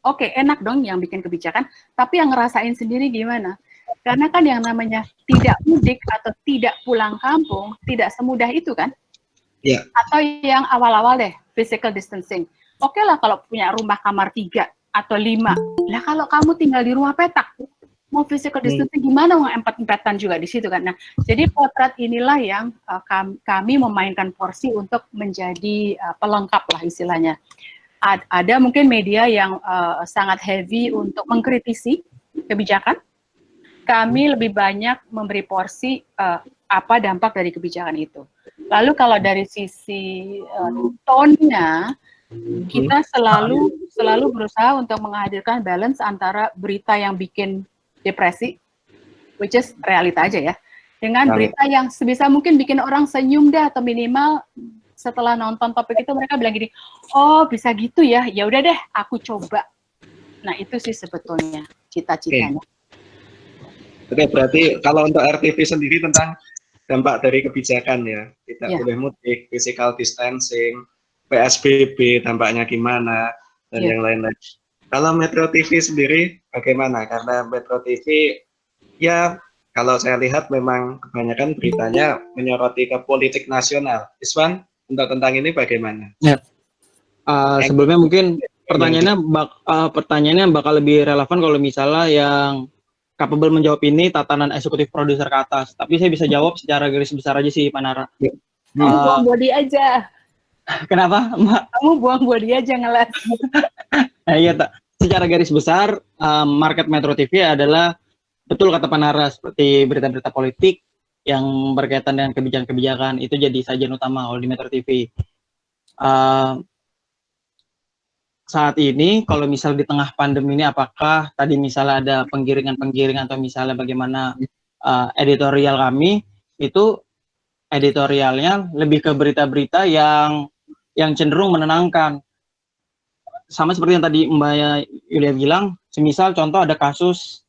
oke, enak dong yang bikin kebijakan, tapi yang ngerasain sendiri gimana? Karena kan yang namanya tidak mudik atau tidak pulang kampung, tidak semudah itu kan? Atau yang awal-awal deh, physical distancing. Oke lah kalau punya rumah kamar 3 atau 5, lah kalau kamu tinggal di rumah petak, mau physical distancing gimana, mau empet-empetan juga di situ kan. Nah, jadi potret inilah yang kami memainkan porsi untuk menjadi pelengkap lah istilahnya. Ada mungkin media yang sangat heavy untuk mengkritisi kebijakan. Kami lebih banyak memberi porsi apa dampak dari kebijakan itu. Lalu kalau dari sisi tone-nya, kita selalu berusaha untuk menghadirkan balance antara berita yang bikin depresi, which is realita aja ya, dengan berita yang sebisa mungkin bikin orang senyum deh, atau minimal setelah nonton topik itu mereka bilang gini, oh bisa gitu ya, ya udah deh aku coba. Nah itu sih sebetulnya cita-citanya. Oke, berarti kalau untuk RTV sendiri tentang dampak dari kebijakan ya, tidak boleh mudik, physical distancing, PSBB dampaknya gimana, dan yang lain-lain. Kalau Metro TV sendiri bagaimana? Karena Metro TV ya kalau saya lihat memang kebanyakan beritanya menyoroti ke politik nasional. Iswan, untuk tentang ini bagaimana? Sebelumnya mungkin pertanyaannya bakal lebih relevan kalau misalnya yang capable menjawab ini tatanan eksekutif produser ke atas. Tapi saya bisa jawab secara garis besar aja sih, Pak Nara. Buang body aja. Kenapa, Mbak? Kamu buang body aja ngeles. Iya, tak. Secara garis besar, market Metro TV adalah, betul kata Pak Nara, seperti berita-berita politik yang berkaitan dengan kebijakan-kebijakan, itu jadi sajian utama kalau di Metro TV. Saat ini, kalau misal di tengah pandemi ini, apakah tadi misalnya ada penggiringan-penggiringan atau misalnya bagaimana editorial kami, itu editorialnya lebih ke berita-berita yang cenderung menenangkan. Sama seperti yang tadi Mbak Yulia bilang, semisal contoh ada kasus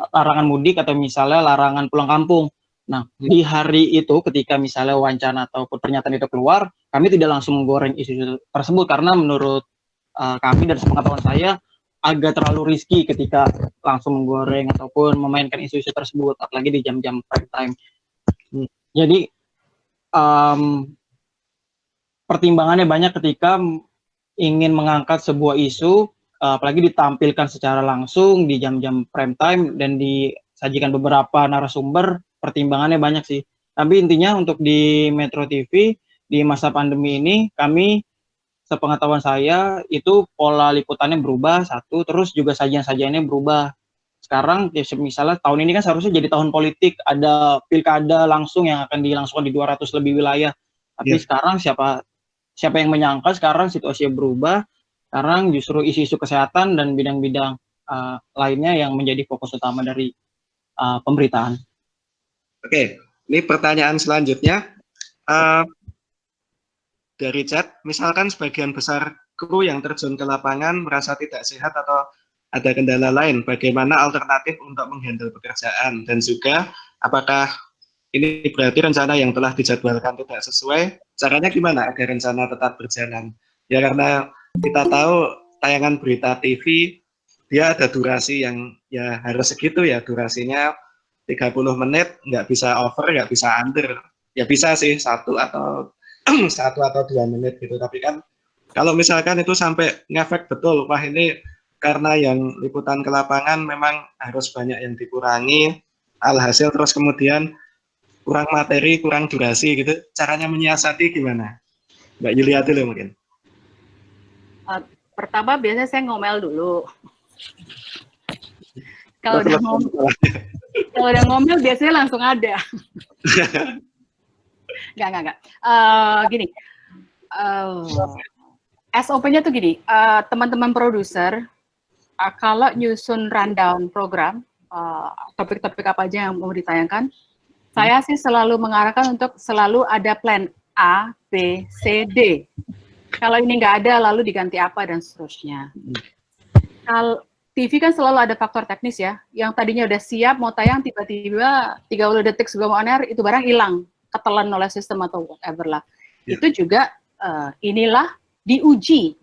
larangan mudik atau misalnya larangan pulang kampung. Nah, di hari itu ketika misalnya wacana atau pernyataan itu keluar, kami tidak langsung menggoreng isu tersebut karena menurut kami dan sepengetahuan saya agak terlalu risky ketika langsung menggoreng ataupun memainkan isu-isu tersebut, apalagi di jam-jam prime time. Jadi pertimbangannya banyak ketika ingin mengangkat sebuah isu, apalagi ditampilkan secara langsung di jam-jam prime time dan disajikan beberapa narasumber, pertimbangannya banyak sih. Tapi intinya untuk di Metro TV di masa pandemi ini kami sepengetahuan saya itu pola liputannya berubah satu, terus juga sajian-sajiannya berubah. Sekarang ya misalnya tahun ini kan seharusnya jadi tahun politik, ada pilkada langsung yang akan dilangsungkan di 200 lebih wilayah. Tapi sekarang siapa yang menyangka sekarang situasinya berubah, sekarang justru isu-isu kesehatan dan bidang-bidang lainnya yang menjadi fokus utama dari pemberitaan. Oke, ini pertanyaan selanjutnya. Dari chat, misalkan sebagian besar kru yang terjun ke lapangan merasa tidak sehat atau ada kendala lain, bagaimana alternatif untuk menghandle pekerjaan? Dan juga, apakah ini berarti rencana yang telah dijadwalkan tidak sesuai? Caranya gimana agar rencana tetap berjalan? Ya karena kita tahu tayangan berita TV, dia ada durasi yang ya harus segitu ya, durasinya 30 menit, nggak bisa over, nggak bisa under. Ya bisa sih, 1 atau 2 menit gitu, tapi kan kalau misalkan itu sampai ngefek betul, wah ini karena yang liputan ke lapangan memang harus banyak yang dikurangi, alhasil terus kemudian kurang materi, kurang durasi gitu, caranya menyiasati gimana? Mbak Yulia dulu mungkin. Pertama biasanya saya ngomel dulu. Kalau udah ngomel biasanya langsung ada. Enggak. Gini, SOP-nya tuh gini, teman-teman produser, kalau nyusun rundown program, topik-topik apa aja yang mau ditayangkan, saya sih selalu mengarahkan untuk selalu ada plan A, B, C, D. Kalau ini nggak ada, lalu diganti apa, dan seterusnya. Kalau TV kan selalu ada faktor teknis ya, yang tadinya udah siap, mau tayang, tiba-tiba 30 detik sebelum on air, itu barang hilang, ketelan oleh sistem atau whatever lah. Itu juga inilah diuji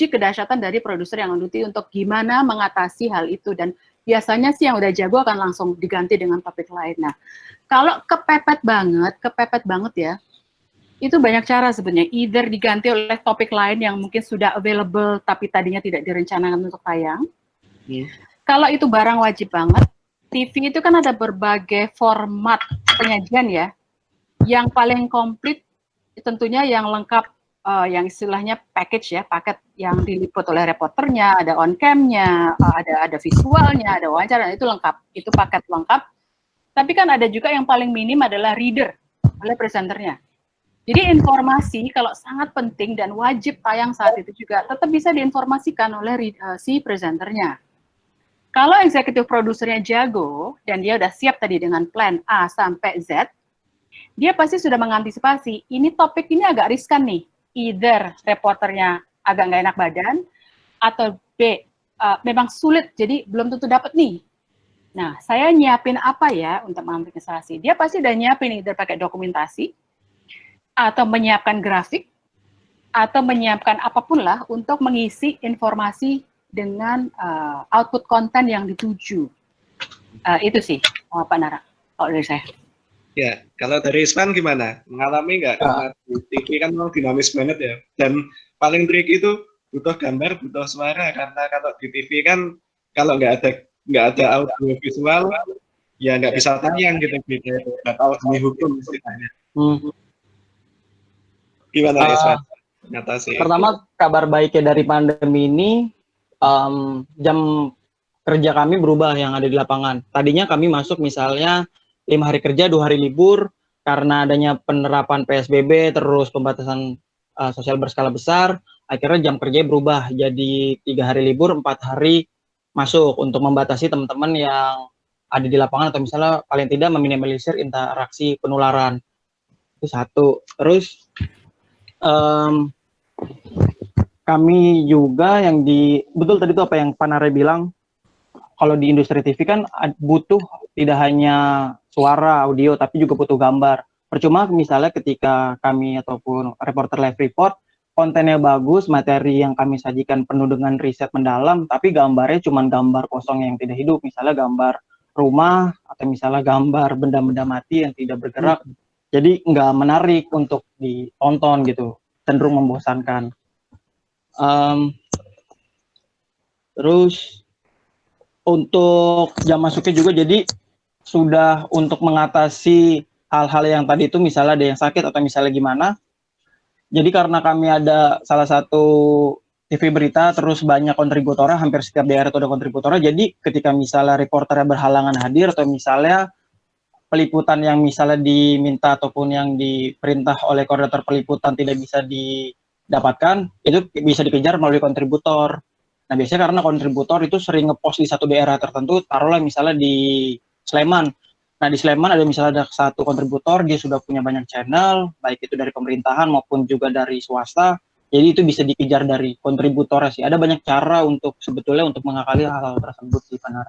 kedahsyatan dari produser yang menduti untuk gimana mengatasi hal itu, dan biasanya sih yang udah jago akan langsung diganti dengan topik lain. Nah, kalau kepepet banget ya, itu banyak cara sebenarnya, either diganti oleh topik lain yang mungkin sudah available tapi tadinya tidak direncanakan untuk tayang. Kalau itu barang wajib banget, TV itu kan ada berbagai format penyajian ya, yang paling komplit tentunya yang lengkap, yang istilahnya package ya, paket yang diliput oleh reporternya, ada on cam-nya, ada visualnya, ada wawancara, itu lengkap, itu paket lengkap. Tapi kan ada juga yang paling minim adalah reader oleh presenternya. Jadi informasi kalau sangat penting dan wajib tayang saat itu juga tetap bisa diinformasikan oleh si presenternya. Kalau eksekutif produsernya jago dan dia udah siap tadi dengan plan A sampai Z, dia pasti sudah mengantisipasi, ini topik ini agak riskan nih, either reporternya agak nggak enak badan, atau B, memang sulit, jadi belum tentu dapat nih. Nah, saya nyiapin apa ya untuk mengantisipasi? Dia pasti udah nyiapin, either pakai dokumentasi, atau menyiapkan grafik, atau menyiapkan apapun lah untuk mengisi informasi dengan output konten yang dituju. Itu sih, Pak Nara, kalau dari saya. Ya, kalau dari Ispan gimana? Mengalami nggak? Karena di TV kan memang dinamis banget ya. Dan paling trik itu butuh gambar, butuh suara. Karena kalau di TV kan kalau nggak ada audio visual, ya nggak bisa tayang gitu. Batal demi hukum istilahnya. Gimana Ispan? Pertama, kabar baiknya dari pandemi ini, jam kerja kami berubah yang ada di lapangan. Tadinya kami masuk misalnya 5 hari kerja, 2 hari libur, karena adanya penerapan PSBB, terus pembatasan sosial berskala besar, akhirnya jam kerja berubah jadi 3 hari libur, 4 hari masuk untuk membatasi teman-teman yang ada di lapangan atau misalnya paling tidak meminimalisir interaksi penularan. Itu satu. Terus kami juga yang betul tadi itu apa yang Pak Nare bilang, kalau di industri TV kan butuh tidak hanya suara, audio, tapi juga butuh gambar. Percuma misalnya ketika kami ataupun reporter live report, kontennya bagus, materi yang kami sajikan penuh dengan riset mendalam, tapi gambarnya cuma gambar kosong yang tidak hidup, misalnya gambar rumah, atau misalnya gambar benda-benda mati yang tidak bergerak. Jadi nggak menarik untuk ditonton gitu, cenderung membosankan. Terus untuk jam masuknya juga jadi sudah untuk mengatasi hal-hal yang tadi itu misalnya ada yang sakit atau misalnya gimana, Jadi karena kami ada salah satu TV berita, terus banyak kontributornya, hampir setiap daerah itu ada kontributornya. Jadi ketika misalnya reporternya berhalangan hadir atau misalnya peliputan yang misalnya diminta ataupun yang diperintah oleh koordinator peliputan tidak bisa didapatkan, itu bisa dikejar melalui kontributor. Nah biasanya karena kontributor itu sering ngepost di satu daerah tertentu, taruhlah misalnya di Sleman. Nah di Sleman ada misalnya ada satu kontributor, dia sudah punya banyak channel, baik itu dari pemerintahan maupun juga dari swasta. Jadi itu bisa dikejar dari kontributornya sih. Ada banyak cara untuk sebetulnya untuk mengakali hal-hal tersebut sih, Panara.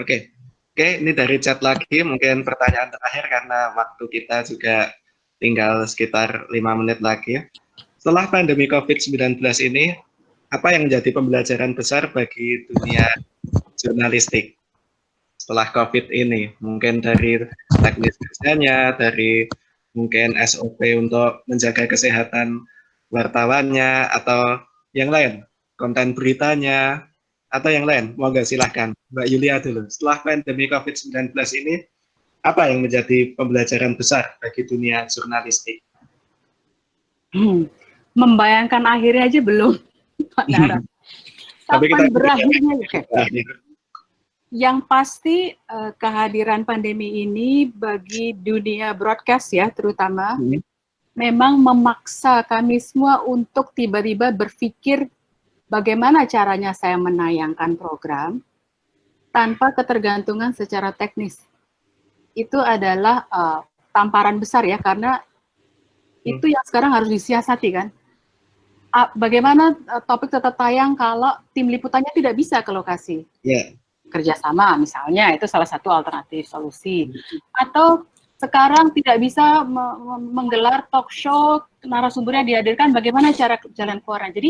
Oke, ini dari chat lagi, mungkin pertanyaan terakhir karena waktu kita juga tinggal sekitar 5 menit lagi. Setelah pandemi COVID-19 ini, apa yang menjadi pembelajaran besar bagi dunia jurnalistik setelah COVID ini? Mungkin dari teknis kerjanya, dari mungkin SOP untuk menjaga kesehatan wartawannya, atau yang lain, konten beritanya, atau yang lain. Moga silahkan, Mbak Yulia dulu. Setelah pandemi COVID-19 ini, apa yang menjadi pembelajaran besar bagi dunia jurnalistik? Membayangkan akhirnya aja belum, Pak Nara. Tapi kita Kapan berakhirnya? Yang pasti kehadiran pandemi ini bagi dunia broadcast ya terutama, memang memaksa kami semua untuk tiba-tiba berpikir bagaimana caranya saya menayangkan program tanpa ketergantungan secara teknis. Itu adalah tamparan besar ya, karena itu yang sekarang harus disiasati kan. Bagaimana topik tetap tayang kalau tim liputannya tidak bisa ke lokasi? Kerjasama misalnya, itu salah satu alternatif solusi. Atau sekarang tidak bisa menggelar talk show, narasumbernya dihadirkan, bagaimana cara jalan keluarnya? Jadi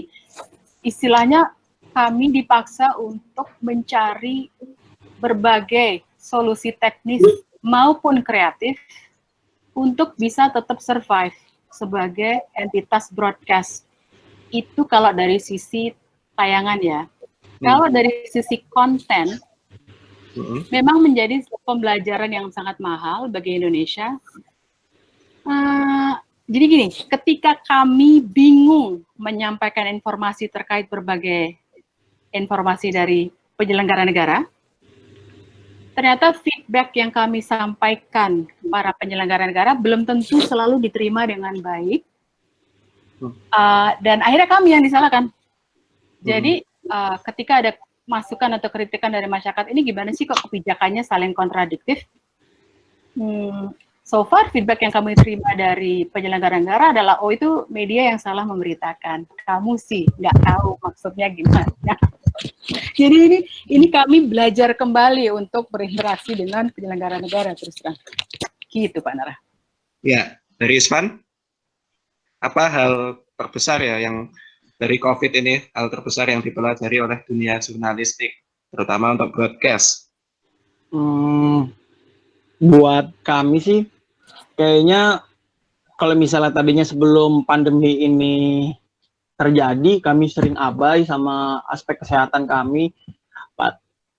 istilahnya kami dipaksa untuk mencari berbagai solusi teknis maupun kreatif untuk bisa tetap survive sebagai entitas broadcast. Itu kalau dari sisi tayangan ya. Kalau dari sisi konten, memang menjadi pembelajaran yang sangat mahal bagi Indonesia. Jadi gini, ketika kami bingung menyampaikan informasi terkait berbagai informasi dari penyelenggara negara, ternyata feedback yang kami sampaikan para penyelenggara negara belum tentu selalu diterima dengan baik, dan akhirnya kami yang disalahkan. Jadi ketika ada masukan atau kritikan dari masyarakat, ini gimana sih kok kebijakannya saling kontradiktif? So far feedback yang kami terima dari penyelenggara negara adalah, oh itu media yang salah memberitakan, kamu sih nggak tahu maksudnya gimana. Jadi ini kami belajar kembali untuk berinteraksi dengan penyelenggara negara terus terang. Gitu Pak Nara. Ya, dari Isvan, apa hal terbesar ya yang dari COVID ini, hal terbesar yang dipelajari oleh dunia jurnalistik, terutama untuk broadcast? Buat kami sih, kayaknya kalau misalnya tadinya sebelum pandemi ini terjadi, kami sering abai sama aspek kesehatan kami.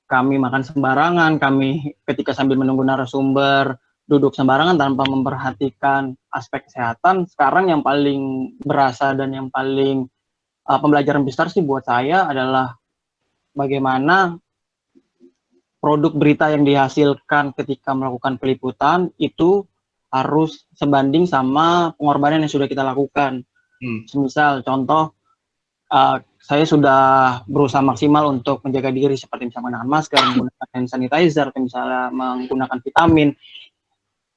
Kami makan sembarangan, kami ketika sambil menunggu narasumber, duduk sembarangan tanpa memperhatikan aspek kesehatan. Sekarang yang paling berasa dan yang paling pembelajaran besar sih buat saya adalah bagaimana produk berita yang dihasilkan ketika melakukan peliputan itu harus sebanding sama pengorbanan yang sudah kita lakukan. Semisal contoh, saya sudah berusaha maksimal untuk menjaga diri seperti misalnya menggunakan masker, menggunakan hand sanitizer, atau misalnya menggunakan vitamin.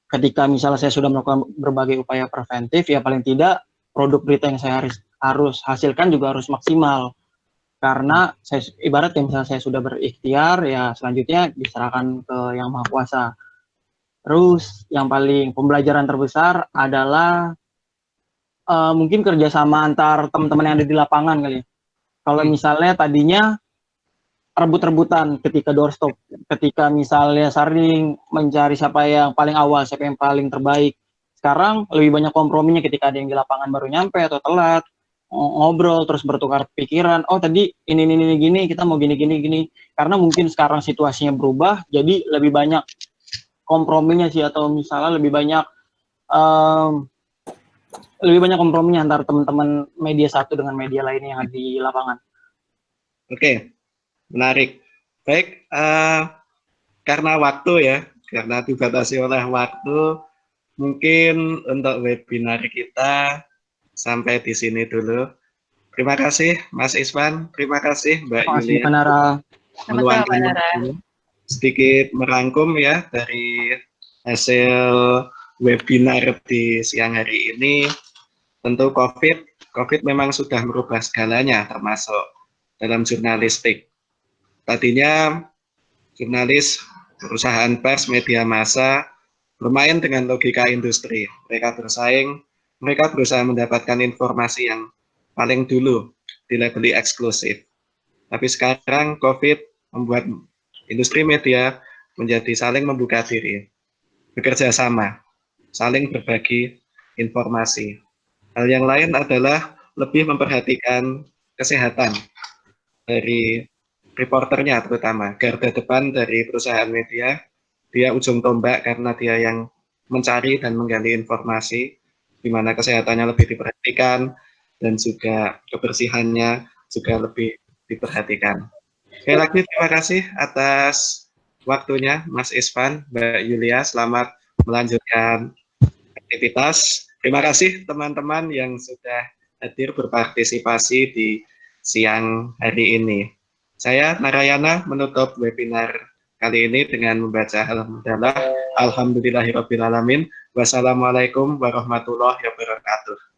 Ketika misalnya saya sudah melakukan berbagai upaya preventif, ya paling tidak produk berita yang saya harus hasilkan juga harus maksimal. Karena saya ibaratnya misalnya saya sudah berikhtiar, ya selanjutnya diserahkan ke Yang Maha Kuasa. Terus yang paling pembelajaran terbesar adalah mungkin kerjasama antar teman-teman yang ada di lapangan kali ya. Kalau misalnya tadinya rebut-rebutan ketika doorstop, ketika misalnya saling mencari siapa yang paling awal, siapa yang paling terbaik. Sekarang lebih banyak komprominya ketika ada yang di lapangan baru nyampe atau telat, ngobrol terus bertukar pikiran. Oh tadi ini gini, kita mau gini. Karena mungkin sekarang situasinya berubah, jadi lebih banyak komprominya sih, atau misalnya lebih banyak lebih banyak komprominya antara teman-teman media satu dengan media lainnya yang ada di lapangan. Oke, menarik. Baik, karena waktu ya, karena dibatasi oleh waktu, mungkin untuk webinar kita sampai di sini dulu. Terima kasih Mas Iswan, terima kasih Mbak Terima kasih Yulia Mbak Nara. Sama-sama, meluangkan Mbak Nara. waktu. Sedikit merangkum ya dari hasil webinar di siang hari ini. Tentu COVID memang sudah merubah segalanya, termasuk dalam jurnalistik. Tadinya jurnalis, perusahaan pers, media massa bermain dengan logika industri. Mereka bersaing, mereka berusaha mendapatkan informasi yang paling dulu dilabeli eksklusif. Tapi sekarang COVID membuat industri media menjadi saling membuka diri, bekerja sama, saling berbagi informasi. Hal yang lain adalah lebih memperhatikan kesehatan dari reporternya, terutama garda depan dari perusahaan media. Dia ujung tombak karena dia yang mencari dan menggali informasi, di mana kesehatannya lebih diperhatikan dan juga kebersihannya juga lebih diperhatikan. Sekali lagi terima kasih atas waktunya Mas Isvan, Mbak Yulia, selamat melanjutkan aktivitas. Terima kasih teman-teman yang sudah hadir berpartisipasi di siang hari ini. Saya Narayana menutup webinar kali ini dengan membaca Alhamdulillahirabbil alamin. Wassalamualaikum warahmatullahi wabarakatuh.